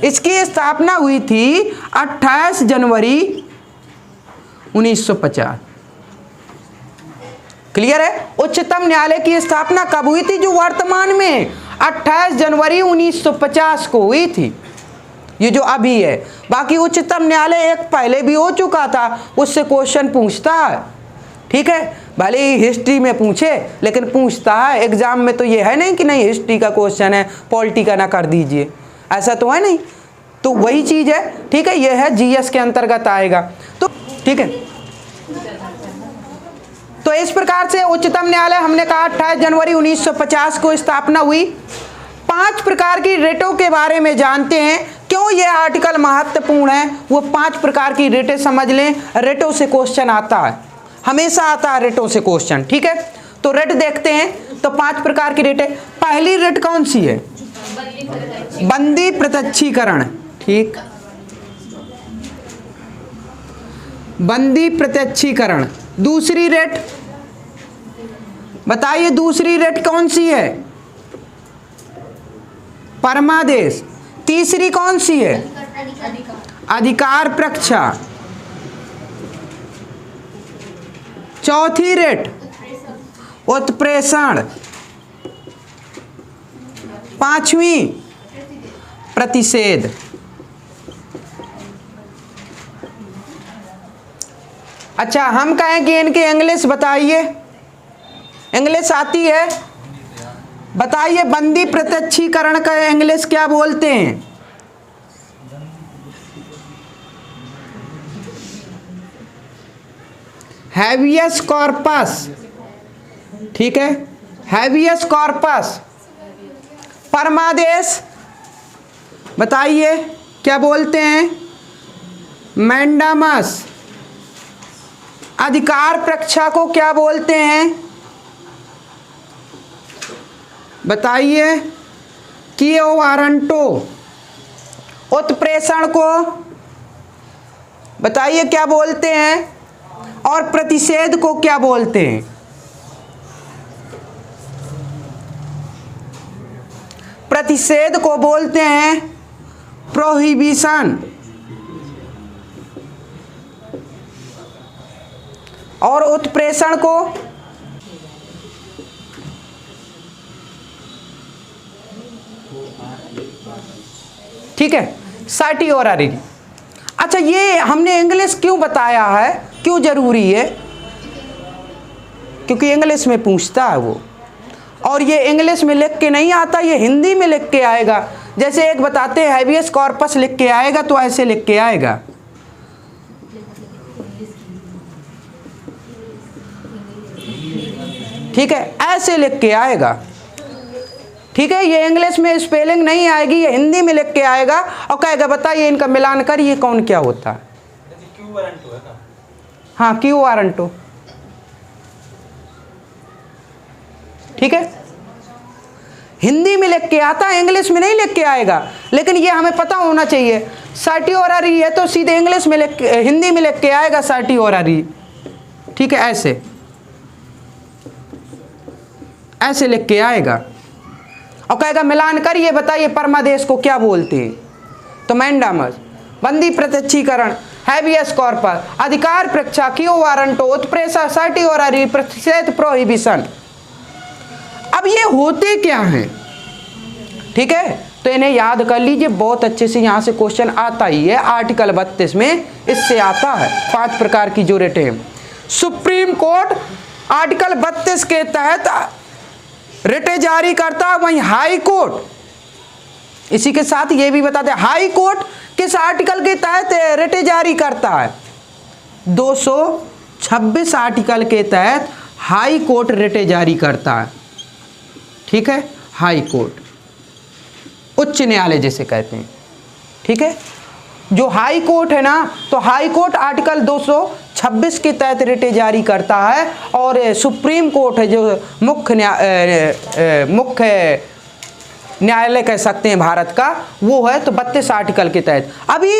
इसकी स्थापना हुई थी 28 जनवरी 1950, क्लियर है। उच्चतम न्यायालय की स्थापना कब हुई थी? जो वर्तमान में 28 जनवरी 1950 को हुई थी, ये जो अभी है। बाकी उच्चतम न्यायालय एक पहले भी हो चुका था, उससे क्वेश्चन पूछता है, ठीक है। भले ही हिस्ट्री में पूछे लेकिन पूछता है। एग्जाम में तो ये है नहीं कि नहीं हिस्ट्री का क्वेश्चन है पॉलिटी का ना कर दीजिए, ऐसा तो है नहीं। तो वही चीज़ है, ठीक है। ये है जीएस के अंतर्गत आएगा, तो ठीक है। तो इस प्रकार से उच्चतम न्यायालय हमने कहा 28 जनवरी 1950 को स्थापना हुई। 5 प्रकार की रिटों के बारे में जानते हैं, क्यों ये आर्टिकल महत्वपूर्ण है। वो 5 प्रकार की रिटें समझ लें, रिटों से क्वेश्चन आता है, हमेशा आता है रिटों से क्वेश्चन, ठीक है। तो रिट देखते हैं, तो 5 प्रकार की रिटें। पहली रिट कौन सी है? बंदी प्रत्यक्षीकरण, ठीक, बंदी प्रत्यक्षीकरण। दूसरी रिट बताइए, दूसरी रिट कौन सी है? परमादेश। तीसरी कौन सी है? अधिकार प्रक्षा। चौथी रिट उत्प्रेषण। 5वीं प्रतिषेध। अच्छा, हम कहें कि इनके इंग्लिश बताइए, इंग्लिश आती है? बताइए बंदी प्रत्यक्षीकरण का इंग्लिश क्या बोलते हैं? हैबियस कॉर्पस, ठीक है, हैबियस कॉर्पस। परमादेश बताइए क्या बोलते हैं? मैंडामस। अधिकार परीक्षा को क्या बोलते हैं? बताइए कियो वारंटो। उत्प्रेषण को बताइए क्या बोलते हैं? और प्रतिषेध को क्या बोलते हैं? प्रतिषेध को बोलते हैं प्रोहिबिशन, और उत्प्रेषण को ठीक है सर्टियोररी। अच्छा, ये हमने इंग्लिश क्यों बताया है, क्यों जरूरी है? क्योंकि इंग्लिश में पूछता है वो, और ये इंग्लिश में लिख के नहीं आता, ये हिंदी में लिख के आएगा। जैसे एक बताते हैं हैबियस कॉर्पस लिख के आएगा, तो ऐसे लिख के आएगा। ठीक है, ऐसे लिख के आएगा। ठीक है, ये इंग्लिश में स्पेलिंग नहीं आएगी, ये हिंदी में लिख के आएगा और कहेगा बताइए इनका मिलान करिए कौन क्या होता है। हाँ, क्यू वारंटो। ठीक है, हिंदी में लिख के आता है, इंग्लिश में नहीं लिख के आएगा। लेकिन ये हमें पता होना चाहिए, सर्टियोररी है तो सीधे इंग्लिश में हिंदी में लिख के आएगा सर्टियोररी। ठीक है, ऐसे ऐसे लिख के आएगा और कहेगा मिलान करिए बताइए परमादेश को क्या बोलते हैं। तो मैंडामस, बंदी प्रत्यक्षीकरण, हैबियस कॉर्पस, अधिकार परीक्षा, क्यू वारंटो, उत्प्रेषण, सर्टियोररी, प्रतिषेध, प्रोहिबिशन। अब ये होते क्या हैं? ठीक है, तो इन्हें याद कर लीजिए बहुत अच्छे से, यहां से क्वेश्चन आता ही है। आर्टिकल 32 में इससे आता है 5 प्रकार की जो रिटें हैं। सुप्रीम कोर्ट आर्टिकल 32 के तहत रिटें जारी करता है, वहीं हाई कोर्ट इसी के साथ ये भी बताते हैं हाई कोर्ट किस आर्टिकल के तहत रिटें जारी करता है? 226 आर्टिकल के तहत हाई कोर्ट रिटें जारी करता है। ठीक है, हाई कोर्ट, उच्च न्यायालय जिसे कहते हैं। ठीक है, जो हाई कोर्ट है ना, तो हाई कोर्ट आर्टिकल 226 के तहत रिटें जारी करता है, और सुप्रीम कोर्ट है जो मुख्य न्यायालय कह सकते हैं भारत का, वो है तो 32 आर्टिकल के तहत। अभी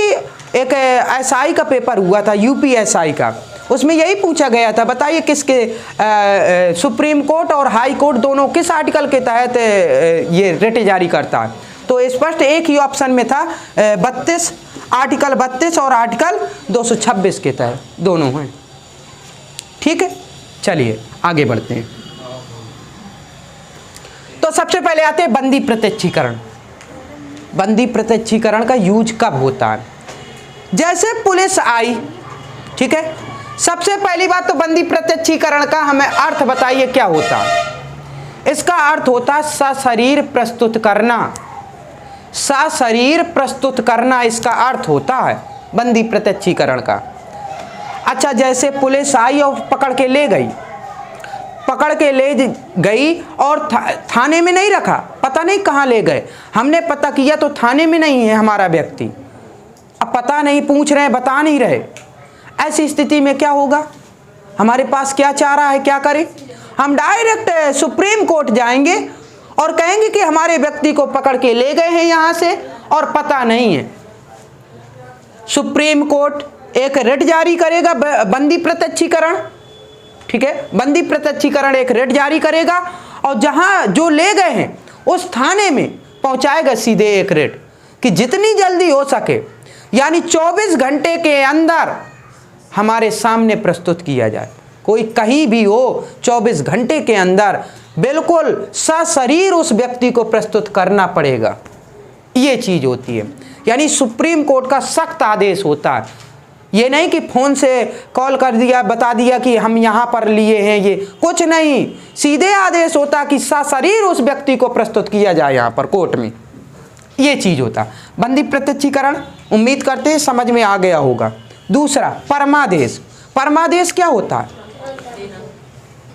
एक एसआई का पेपर हुआ था, यूपीएसआई का, उसमें यही पूछा गया था बताइए किसके सुप्रीम कोर्ट और हाई कोर्ट दोनों किस आर्टिकल के तहत ये रिटें जारी करता है? तो स्पष्ट एक ही ऑप्शन में था 32, आर्टिकल 32 और आर्टिकल 226 के तहत दोनों हैं। ठीक है, चलिए आगे बढ़ते हैं। तो सबसे पहले आते हैं बंदी प्रत्यक्षीकरण। बंदी प्रत्यक्षीकरण का यूज कब होता है? जैसे पुलिस आई, ठीक है, सबसे पहली बात तो बंदी प्रत्यक्षीकरण का हमें अर्थ बताइए क्या होता है? इसका अर्थ होता है सशरीर प्रस्तुत करना। सशरीर प्रस्तुत करना इसका अर्थ होता है बंदी प्रत्यक्षीकरण का। अच्छा, जैसे पुलिस आई और पकड़ के ले गई, पकड़ के ले गई और थाने में नहीं रखा, पता नहीं कहाँ ले गए, हमने पता किया तो थाने में नहीं है हमारा व्यक्ति, अब पता नहीं, पूछ रहे हैं बता नहीं रहे। ऐसी स्थिति में क्या होगा? हमारे पास क्या चारा है, क्या करें? हम डायरेक्ट सुप्रीम कोर्ट जाएंगे और कहेंगे कि हमारे व्यक्ति को पकड़ के ले गए हैं यहां से और पता नहीं है। सुप्रीम कोर्ट एक रिट जारी करेगा बंदी प्रत्यक्षीकरण। ठीक है, बंदी प्रत्यक्षीकरण एक रिट जारी करेगा और जहां जो ले गए हैं उस थाने में पहुंचाएगा सीधे एक रिट कि जितनी जल्दी हो सके, यानी 24 घंटे के अंदर हमारे सामने प्रस्तुत किया जाए। कोई कहीं भी हो, 24 घंटे के अंदर बिल्कुल सशरीर उस व्यक्ति को प्रस्तुत करना पड़ेगा। ये चीज होती है, यानी सुप्रीम कोर्ट का सख्त आदेश होता है। ये नहीं कि फ़ोन से कॉल कर दिया, बता दिया कि हम यहाँ पर लिए हैं, ये कुछ नहीं। सीधे आदेश होता कि सशरीर उस व्यक्ति को प्रस्तुत किया जाए यहाँ पर कोर्ट में, ये चीज़ होता। बंदी प्रत्यक्षीकरण उम्मीद करते हैं समझ में आ गया होगा। दूसरा परमादेश। परमादेश क्या होता है?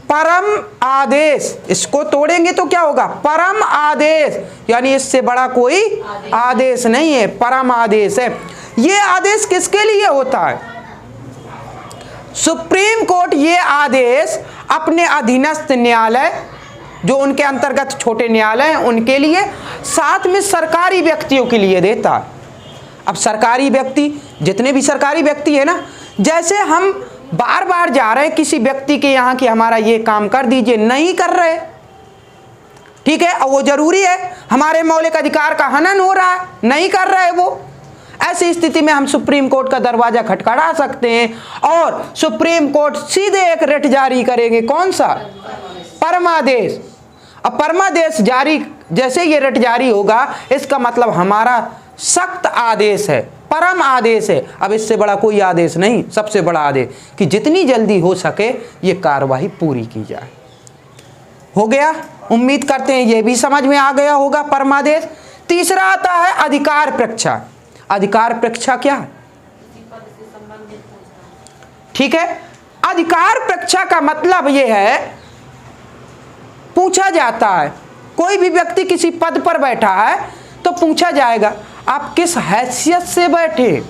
परम आदेश, इसको तोड़ेंगे तो क्या होगा? परम आदेश, यानी इससे बड़ा कोई आदेश नहीं है, परम आदेश है। ये आदेश किसके लिए होता है? सुप्रीम कोर्ट ये आदेश अपने अधीनस्थ न्यायालय, जो उनके अंतर्गत छोटे न्यायालय हैं उनके लिए, साथ में सरकारी व्यक्तियों के लिए देता है। अब सरकारी व्यक्ति, जितने भी सरकारी व्यक्ति है ना, जैसे हम बार बार जा रहे हैं किसी व्यक्ति के यहाँ कि हमारा ये काम कर दीजिए, नहीं कर रहे, ठीक है, और वो जरूरी है, हमारे मौलिक अधिकार का हनन हो रहा है, नहीं कर रहे वो, ऐसी स्थिति में हम सुप्रीम कोर्ट का दरवाजा खटखटा सकते हैं और सुप्रीम कोर्ट सीधे एक रिट जारी करेंगे। कौन सा? परमादेश। अब परमादेश जारी, जैसे ये रिट जारी होगा, इसका मतलब हमारा सख्त आदेश है, परम आदेश है। अब इससे बड़ा कोई आदेश नहीं, सबसे बड़ा आदेश कि जितनी जल्दी हो सके ये कार्रवाई पूरी की जाए। हो गया, उम्मीद करते हैं ये भी समझ में आ गया होगा परमादेश। तीसरा आता है अधिकार परीक्षा। अधिकार परीक्षा क्या है? ठीक है, अधिकार परीक्षा का मतलब यह है, पूछा जाता है, कोई भी व्यक्ति किसी पद पर बैठा है तो पूछा जाएगा आप किस हैसियत से बैठे,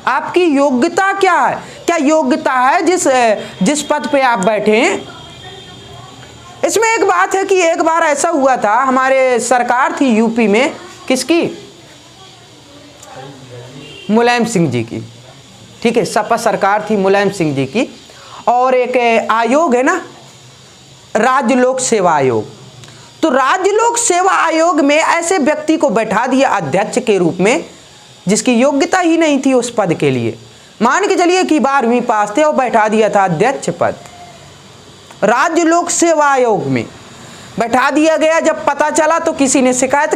आपकी योग्यता क्या है, क्या योग्यता है जिस पद पे आप बैठे हैं। इसमें एक बात है कि एक बार ऐसा हुआ था, हमारे सरकार थी यूपी में, किसकी? मुलायम सिंह जी की, ठीक है, सपा सरकार थी मुलायम सिंह जी की, और एक आयोग है ना, राज्य लोक सेवा आयोग। तो राज्य लोक सेवा आयोग में ऐसे व्यक्ति को बैठा दिया अध्यक्ष के रूप में जिसकी योग्यता ही नहीं थी उस पद के लिए। मान के चलिए कि 12वीं पास थे और बैठा दिया था अध्यक्ष पद, राज्य लोक सेवा आयोग में बैठा दिया गया। जब पता चला तो किसी ने शिकायत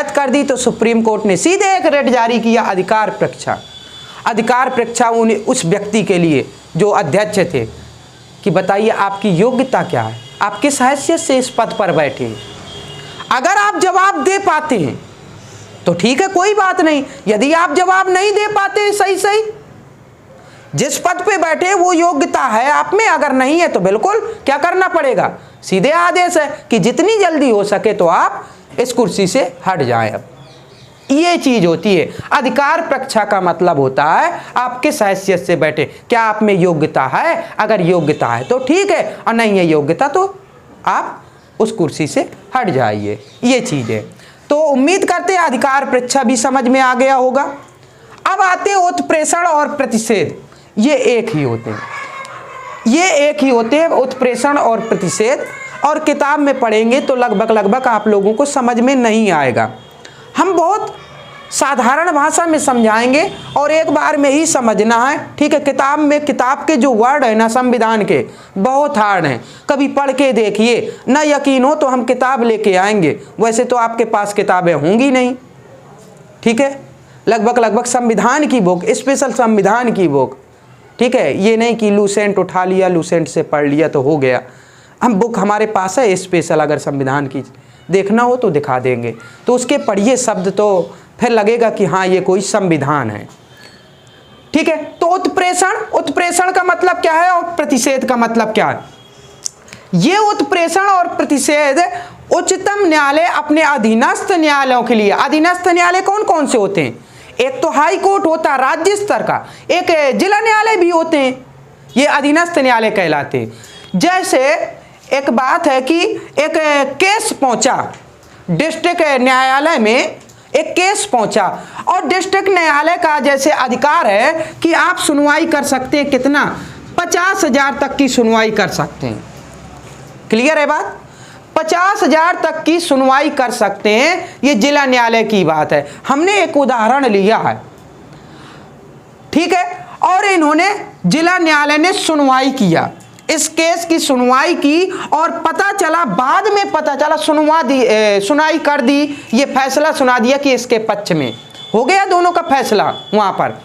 कर दी तो सुप्रीम कोर्ट ने सीधे एक रिट जारी किया, अधिकार परीक्षा। अधिकार परीक्षा उस व्यक्ति के लिए जो अध्यक्ष थे कि बताइए आपकी योग्यता क्या है, आप किस हैसियत से इस पद पर बैठे हैं। अगर आप जवाब दे पाते हैं तो ठीक है, कोई बात नहीं। यदि आप जवाब नहीं दे पाते सही जिस पद पे बैठे वो योग्यता है आप में, अगर नहीं है तो बिल्कुल क्या करना पड़ेगा? सीधे आदेश है कि जितनी जल्दी हो सके तो आप इस कुर्सी से हट जाएं। अब ये चीज होती है अधिकार परीक्षा का मतलब होता है आप किस हैसियत से बैठे, क्या आप में योग्यता है, अगर योग्यता है तो ठीक है, और नहीं है योग्यता तो आप उस कुर्सी से हट जाइए, ये चीज है। तो उम्मीद करते हैं अधिकार परीक्षा भी समझ में आ गया होगा। अब आते हैं उत्प्रेषण और प्रतिषेध, ये एक ही होते हैं, उत्प्रेषण और प्रतिषेध, और किताब में पढ़ेंगे तो लगभग आप लोगों को समझ में नहीं आएगा। हम बहुत साधारण भाषा में समझाएंगे और एक बार में ही समझना है, ठीक है। किताब के जो वर्ड है ना संविधान के, बहुत हार्ड हैं, कभी पढ़ के देखिए, ना यकीन हो तो हम किताब लेके आएंगे, वैसे तो आपके पास किताबें होंगी नहीं, ठीक है। लगभग संविधान की बुक, स्पेशल संविधान की बुक, ठीक है, ये नहीं कि लूसेंट उठा लिया, लूसेंट से पढ़ लिया तो हो गया। हम बुक हमारे पास है स्पेशल, अगर संविधान की देखना हो तो दिखा देंगे, तो उसके पढ़िए शब्द तो फिर लगेगा कि हाँ ये कोई संविधान है, ठीक है। तो उत्प्रेषण का मतलब क्या है और प्रतिषेध का मतलब क्या है? ये उत्प्रेषण और प्रतिषेध उच्चतम न्यायालय अपने अधीनस्थ न्यायालयों के लिए, अधीनस्थ न्यायालय कौन कौन से होते हैं? एक तो हाई कोर्ट होता है राज्य स्तर का, एक जिला न्यायालय भी होते हैं, ये अधीनस्थ न्यायालय कहलाते हैं। जैसे एक बात है कि एक केस पहुंचा डिस्ट्रिक्ट न्यायालय में, एक केस पहुंचा और डिस्ट्रिक्ट न्यायालय का जैसे अधिकार है कि आप सुनवाई कर सकते हैं, कितना? 50,000 तक की सुनवाई कर सकते हैं। क्लियर है बात? 50,000 तक की सुनवाई कर सकते हैं, ये जिला न्यायालय की बात है। हमने एक उदाहरण लिया है, ठीक है, और इन्होंने जिला न्यायालय ने सुनवाई किया, इस केस की सुनवाई की, और पता चला, बाद में पता चला, सुनाई कर दी, ये फैसला सुना दिया कि इसके पक्ष में हो गया दोनों का फैसला वहां पर।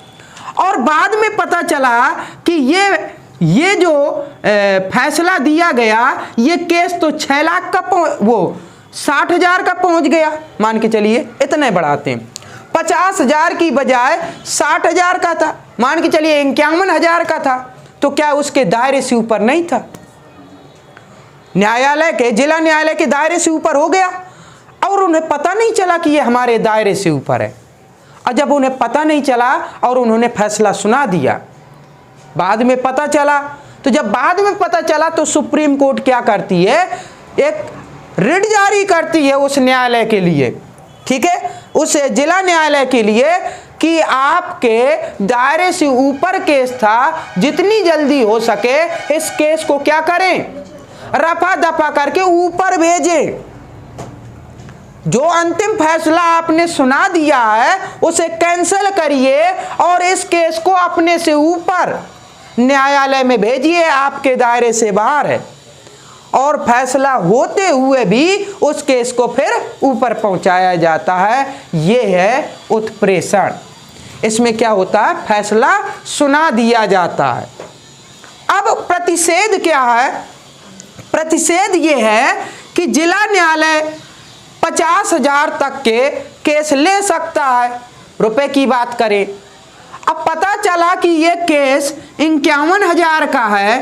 और बाद में पता चला कि ये जो फैसला दिया गया, ये केस तो 6 लाख का 60,000 का पहुंच गया। मान के चलिए इतने बढ़ाते हैं, 50,000 की बजाय 60,000 का था, मान के चलिए 51,000 का था, तो क्या उसके दायरे से ऊपर नहीं था? न्यायालय के, जिला न्यायालय के दायरे से ऊपर हो गया और उन्हें पता नहीं चला कि ये हमारे दायरे से ऊपर है। और जब उन्हें पता नहीं चला और उन्होंने फैसला सुना दिया, बाद में पता चला, तो जब बाद में पता चला तो सुप्रीम कोर्ट क्या करती है, एक रिट जारी करती है उस न्यायालय के लिए, ठीक है, उस जिला न्यायालय के लिए कि आपके दायरे से ऊपर केस था, जितनी जल्दी हो सके इस केस को क्या करें, रफा दफा करके ऊपर भेजें। जो अंतिम फैसला आपने सुना दिया है उसे कैंसिल करिए और इस केस को अपने से ऊपर न्यायालय में भेजिए, आपके दायरे से बाहर है। और फैसला होते हुए भी उस केस को फिर ऊपर पहुंचाया जाता है। ये है उत्प्रेषण। इसमें क्या होता है, फैसला सुना दिया जाता है। अब प्रतिषेध क्या है? प्रतिषेध ये है कि जिला न्यायालय 50,000 तक के केस ले सकता है। रुपए की बात करें, अब पता चला कि ये केस 51,000 का है,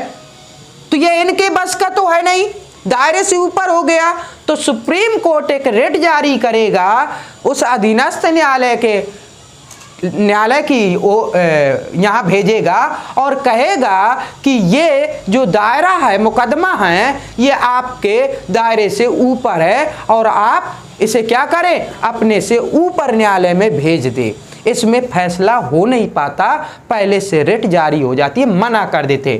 तो ये इनके बस का तो है नहीं, दायरे से ऊपर हो गया, तो सुप्रीम कोर्ट एक रिट जारी करेगा उस अधीनस्थ न्यायालय की यहाँ भेजेगा और कहेगा कि ये जो दायरा है, मुकदमा है, ये आपके दायरे से ऊपर है और आप इसे क्या करें, अपने से ऊपर न्यायालय में भेज दें। इसमें फैसला हो नहीं पाता, पहले से रिट जारी हो जाती है, मना कर देते।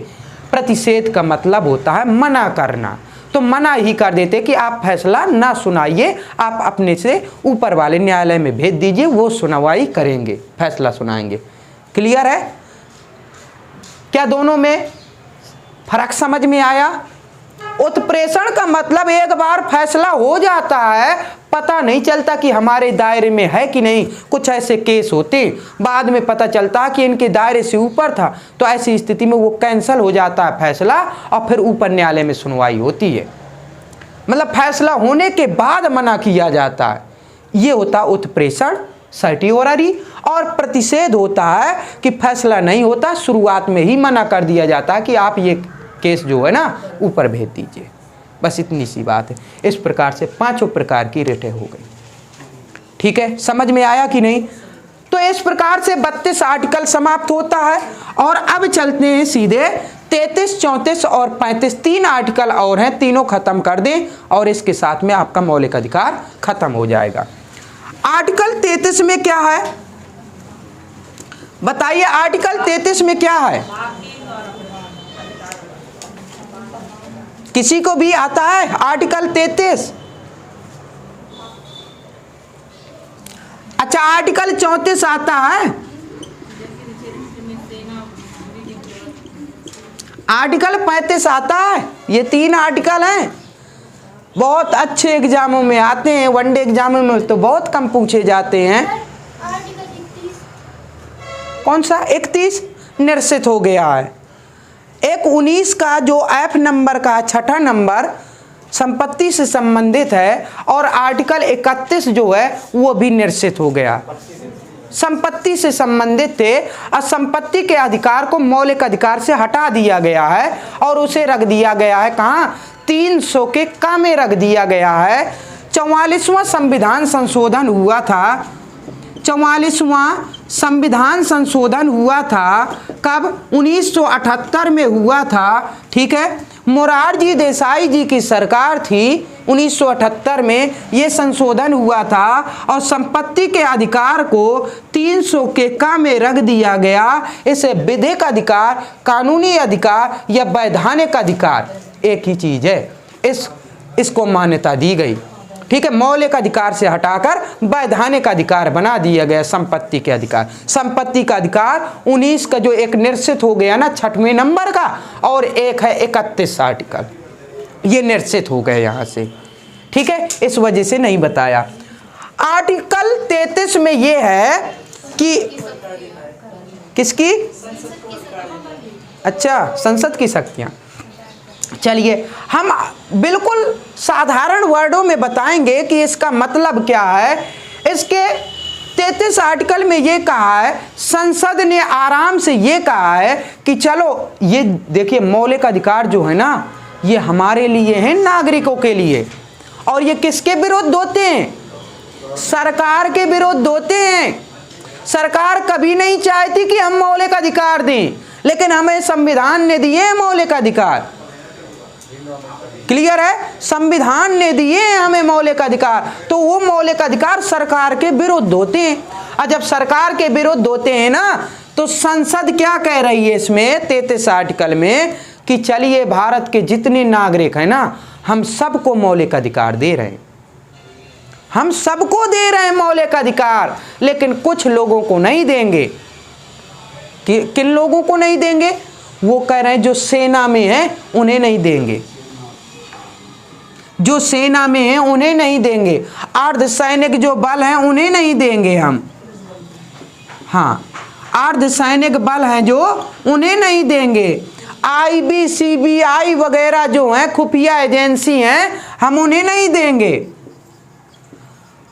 प्रतिषेध का मतलब होता है मना करना, तो मना ही कर देते कि आप फैसला ना सुनाइए, आप अपने से ऊपर वाले न्यायालय में भेज दीजिए, वो सुनवाई करेंगे, फैसला सुनाएंगे। क्लियर है? क्या दोनों में फर्क समझ में आया? उत्प्रेषण का मतलब एक बार फैसला हो जाता है, पता नहीं चलता कि हमारे दायरे में है कि नहीं। कुछ ऐसे केस होते बाद में पता चलता कि इनके दायरे से ऊपर था, तो ऐसी स्थिति में वो कैंसिल हो जाता है फैसला और फिर ऊपर न्यायालय में सुनवाई होती है। मतलब फैसला होने के बाद मना किया जाता है। ये होता उत्प्रेषण, सर्टियोररी। और प्रतिषेध होता है कि फैसला नहीं होता, शुरुआत में ही मना कर दिया जाता है कि आप ये केस जो है ना ऊपर भेज दीजिए। बस इतनी सी बात है। इस प्रकार से 5 प्रकार की रिटें हो गई। ठीक है, समझ में आया कि नहीं? तो इस प्रकार से 32 आर्टिकल समाप्त होता है। और अब चलते हैं सीधे 33, 34 और 35, 3 आर्टिकल और हैं, तीनों खत्म कर दें और इसके साथ में आपका मौलिक अधिकार खत्म हो जाएगा। आर्टिकल 33 में क्या है बताइए? आर्टिकल 33 में क्या है? किसी को भी आता है आर्टिकल 33? अच्छा, आर्टिकल 34 आता है? आर्टिकल 35 आता है? ये 3 आर्टिकल हैं, बहुत अच्छे एग्जामों में आते हैं, वनडे एग्जामों में तो बहुत कम पूछे जाते हैं। कौन सा? 31 निरसित हो गया है। एक 19 का जो F नंबर का 6ठा नंबर संपत्ति से संबंधित है और आर्टिकल 31 जो है वो भी निरसित हो गया। संपत्ति से संबंधित थे और संपत्ति के अधिकार को मौलिक अधिकार से हटा दिया गया है और उसे रख दिया गया है कहाँ? 300 के का में रख दिया गया है। 44वां संविधान संशोधन हुआ था। 44वां संविधान संशोधन हुआ था कब? 1978 में हुआ था। ठीक है, मोरारजी देसाई जी की सरकार थी, 1978 में ये संशोधन हुआ था और संपत्ति के अधिकार को 300 के का में रख दिया गया। इसे विधिक अधिकार, कानूनी अधिकार या वैधानिक अधिकार एक ही चीज है, इसको मान्यता दी गई। ठीक है, मौलिक अधिकार से हटाकर वैधानिक अधिकार बना दिया गया संपत्ति के अधिकार। संपत्ति का अधिकार 19 का जो एक निरसित हो गया ना 6वें नंबर का, और एक है 31 आर्टिकल, ये निरसित हो गए यहाँ से। ठीक है, इस वजह से नहीं बताया। आर्टिकल 33 में ये है कि किसकी? अच्छा, संसद की शक्तियाँ। चलिए हम बिल्कुल साधारण वर्डों में बताएंगे कि इसका मतलब क्या है। इसके 33 आर्टिकल में ये कहा है, संसद ने आराम से ये कहा है कि चलो ये देखिए मौलिक अधिकार जो है ना ये हमारे लिए हैं, नागरिकों के लिए। और ये किसके विरुद्ध होते हैं? सरकार के विरुद्ध होते हैं। सरकार कभी नहीं चाहती कि हम मौलिक अधिकार दें, लेकिन हमें संविधान ने दिए हैं मौलिक अधिकार। क्लियर है? संविधान ने दिए हैं हमें मौलिक अधिकार, तो वो मौलिक अधिकार सरकार के विरुद्ध होते हैं। और जब सरकार के विरुद्ध होते हैं ना, तो संसद क्या कह रही है इसमें 33 आर्टिकल में कि चलिए भारत के जितने नागरिक हैं ना, हम सबको मौलिक अधिकार दे रहे हैं, हम सबको दे रहे हैं मौलिक अधिकार, लेकिन कुछ लोगों को नहीं देंगे। कि किन लोगों को नहीं देंगे? वो कह रहे हैं जो सेना में हैं उन्हें नहीं देंगे, जो सेना में हैं उन्हें नहीं देंगे, अर्धसैनिक जो बल हैं उन्हें नहीं देंगे हम। हाँ, अर्धसैनिक बल हैं जो उन्हें नहीं देंगे। IB CBI वगैरह जो हैं खुफिया एजेंसी हैं, हम उन्हें नहीं देंगे।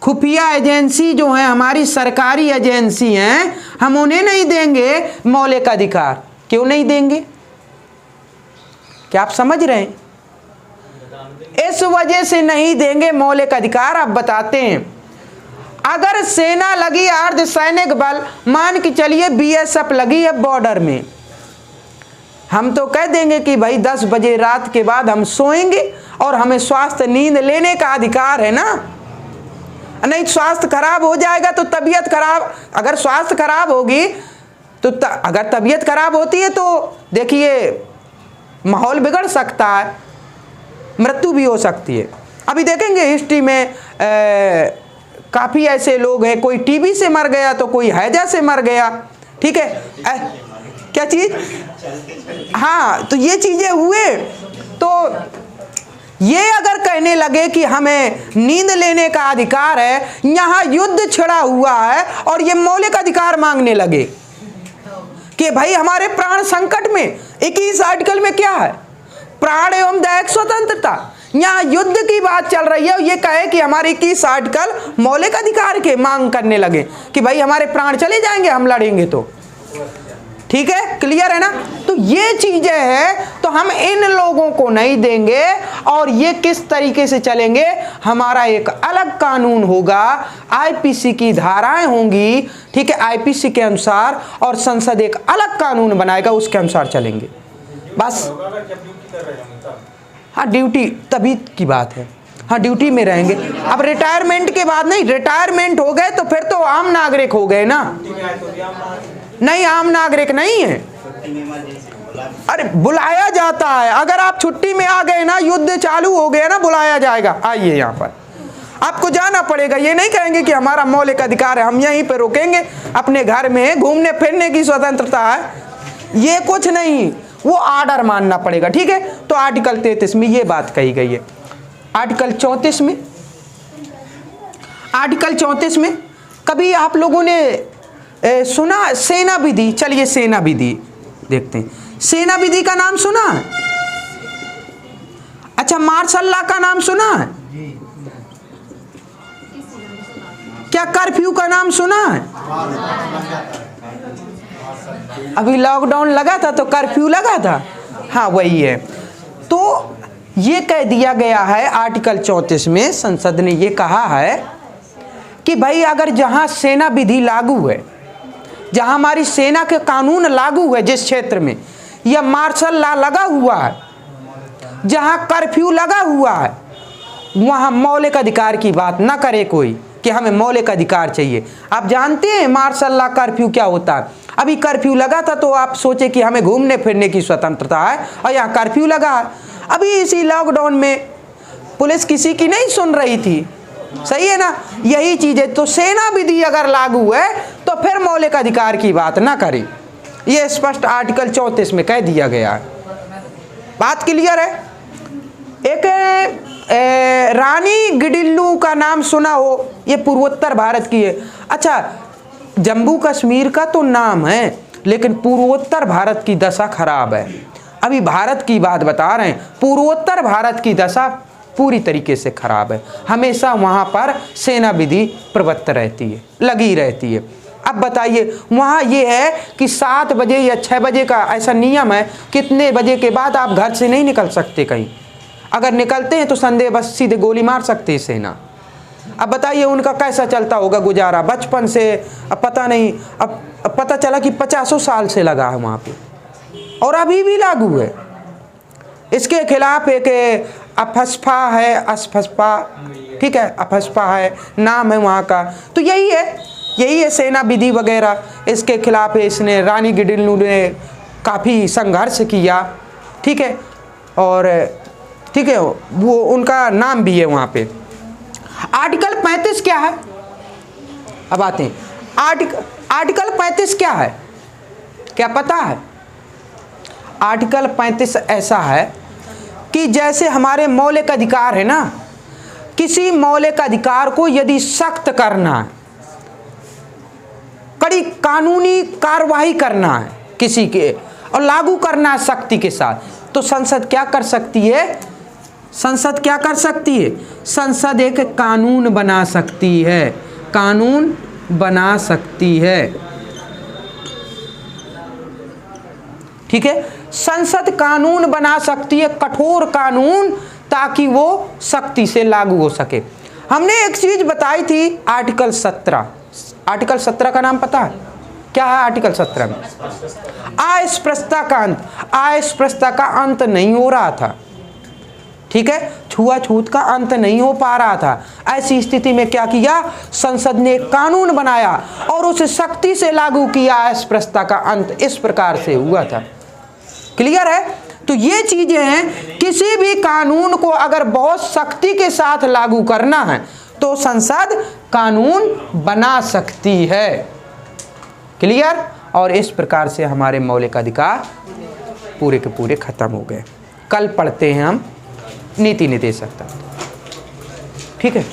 खुफिया एजेंसी जो है हमारी सरकारी एजेंसी हैं, हम उन्हें नहीं देंगे मौलिक अधिकार। क्यों नहीं देंगे? क्या आप समझ रहे हैं? इस वजह से नहीं देंगे मौलिक अधिकार। आप बताते हैं, अगर सेना लगी, अर्धसैनिक बल, मान के चलिए BSF लगी है बॉर्डर में, हम तो कह देंगे कि भाई 10 बजे रात के बाद हम सोएंगे और हमें स्वास्थ्य नींद लेने का अधिकार है ना। नहीं, स्वास्थ्य खराब हो जाएगा तो तबीयत खराब, अगर स्वास्थ्य खराब होगी तो अगर तबीयत खराब होती है तो देखिए माहौल बिगड़ सकता है, मृत्यु भी हो सकती है। अभी देखेंगे हिस्ट्री में काफ़ी ऐसे लोग हैं, कोई टीबी से मर गया तो कोई हैजा से मर गया। ठीक है, क्या चीज़? हाँ, तो ये चीज़ें हुए। तो ये अगर कहने लगे कि हमें नींद लेने का अधिकार है, यहाँ युद्ध छिड़ा हुआ है और ये मौलिक अधिकार मांगने लगे कि भाई हमारे प्राण संकट में, 21 आर्टिकल में क्या है? प्राण एवं दैहिक स्वतंत्रता। यहाँ युद्ध की बात चल रही है, ये कहे कि हमारे 21 आर्टिकल मौलिक अधिकार के मांग करने लगे कि भाई हमारे प्राण चले जाएंगे हम लड़ेंगे तो। ठीक है, क्लियर है ना? तो ये चीजें हैं, तो हम इन लोगों को नहीं देंगे। और ये किस तरीके से चलेंगे? हमारा एक अलग कानून होगा, IPC की धाराएं होंगी, ठीक है, IPC के अनुसार, और संसद एक अलग कानून बनाएगा, उसके अनुसार चलेंगे बस। हाँ, ड्यूटी तभी की बात है। हाँ, ड्यूटी में रहेंगे। अब रिटायरमेंट के बाद नहीं, रिटायरमेंट हो गए तो फिर तो आम नागरिक हो गए ना। नहीं, आम नागरिक नहीं है। अरे बुलाया जाता है, अगर आप छुट्टी में आ गए ना, युद्ध चालू हो गया ना, बुलाया जाएगा, आइए यहाँ पर, आपको जाना पड़ेगा। ये नहीं कहेंगे कि हमारा मौलिक अधिकार है, हम यहीं पे रुकेंगे, अपने घर में घूमने फिरने की स्वतंत्रता है, ये कुछ नहीं, वो आर्डर मानना पड़ेगा। ठीक है, तो आर्टिकल 33 में ये बात कही गई है। आर्टिकल 34 में, आर्टिकल 34 में कभी आप लोगों ने सुना सेना विधि? चलिए सेना विधि देखते हैं। सेना विधि का नाम सुना है? अच्छा, मार्शल लॉ का नाम सुना है? क्या कर्फ्यू का नाम सुना है? अभी लॉकडाउन लगा था तो कर्फ्यू लगा था। हाँ, वही है। तो ये कह दिया गया है आर्टिकल 34 में, संसद ने ये कहा है कि भाई अगर जहां सेना विधि लागू है, जहां हमारी सेना के कानून लागू है, जिस क्षेत्र में, या मार्शल लॉ लगा हुआ है, जहां कर्फ्यू लगा हुआ है, वहां मौलिक अधिकार की बात ना करे कोई कि हमें मौलिक अधिकार चाहिए। आप जानते हैं मार्शल लॉ कर्फ्यू क्या होता है? अभी कर्फ्यू लगा था तो आप सोचे कि हमें घूमने फिरने की स्वतंत्रता है, और यहाँ कर्फ्यू लगा है। अभी इसी लॉकडाउन में पुलिस किसी की नहीं सुन रही थी, सही है ना? यही चीज है। तो सेना विधि अगर लागू है तो फिर मौलिक अधिकार की बात ना करें, ये स्पष्ट आर्टिकल 34 में कह दिया गया है। बात क्लियर है? एक रानी गिडिल्लू का नाम सुना हो, ये पूर्वोत्तर भारत की है। अच्छा, जम्मू कश्मीर का तो नाम है, लेकिन पूर्वोत्तर भारत की दशा खराब है। अभी भारत की बात बता रहे हैं, पूर्वोत्तर भारत की दशा पूरी तरीके से खराब है। हमेशा वहाँ पर सेना विधि प्रवृत्त रहती है, लगी रहती है। अब बताइए, वहाँ ये है कि 7 बजे या 6 बजे का ऐसा नियम है, कितने बजे के बाद आप घर से नहीं निकल सकते कहीं। अगर निकलते हैं तो संदेह बस सीधे गोली मार सकती है सेना। अब बताइए उनका कैसा चलता होगा गुजारा बचपन से। अब पता नहीं, अब पता चला कि 50 साल से लगा है वहाँ पे और अभी भी लागू है। इसके खिलाफ एक अफस्पा है, असफस्पा, ठीक है, अफस्पा है नाम है वहाँ का। तो यही है सेना विधि वगैरह। इसके खिलाफ इसने रानी गिडिलू ने काफ़ी संघर्ष किया, ठीक है, और ठीक है वो उनका नाम भी है वहाँ पे। आर्टिकल 35 क्या है? अब आते हैं आर्टिकल 35 क्या है, क्या पता है? आर्टिकल 35 ऐसा है कि जैसे हमारे मौलिक अधिकार है ना, किसी मौलिक अधिकार को यदि सख्त करना है, कड़ी कानूनी कार्रवाई करना है किसी के और लागू करना है सख्ती के साथ, तो संसद क्या कर सकती है? संसद क्या कर सकती है? संसद एक कानून बना सकती है, कानून बना सकती है, ठीक है। संसद कानून बना सकती है, कठोर कानून, ताकि वो सख्ती से लागू हो सके। हमने एक चीज बताई थी, आर्टिकल 17। आर्टिकल 17 का नाम पता है क्या है? आर्टिकल 17 में अस्पृश्यता का अंत, अस्पृश्यता का अंत नहीं हो रहा था, ठीक है, छुआछूत का अंत नहीं हो पा रहा था। ऐसी स्थिति में क्या किया? संसद ने एक कानून बनाया और उसे सख्ती से लागू किया। अस्पृश्यता का अंत इस प्रकार से हुआ था। क्लियर है? तो ये चीजें हैं, किसी भी कानून को अगर बहुत सख्ती के साथ लागू करना है तो संसद कानून बना सकती है। क्लियर? और इस प्रकार से हमारे मौलिक अधिकार पूरे के पूरे खत्म हो गए। कल पढ़ते हैं हम नीति निदेशक तंत्र, ठीक है।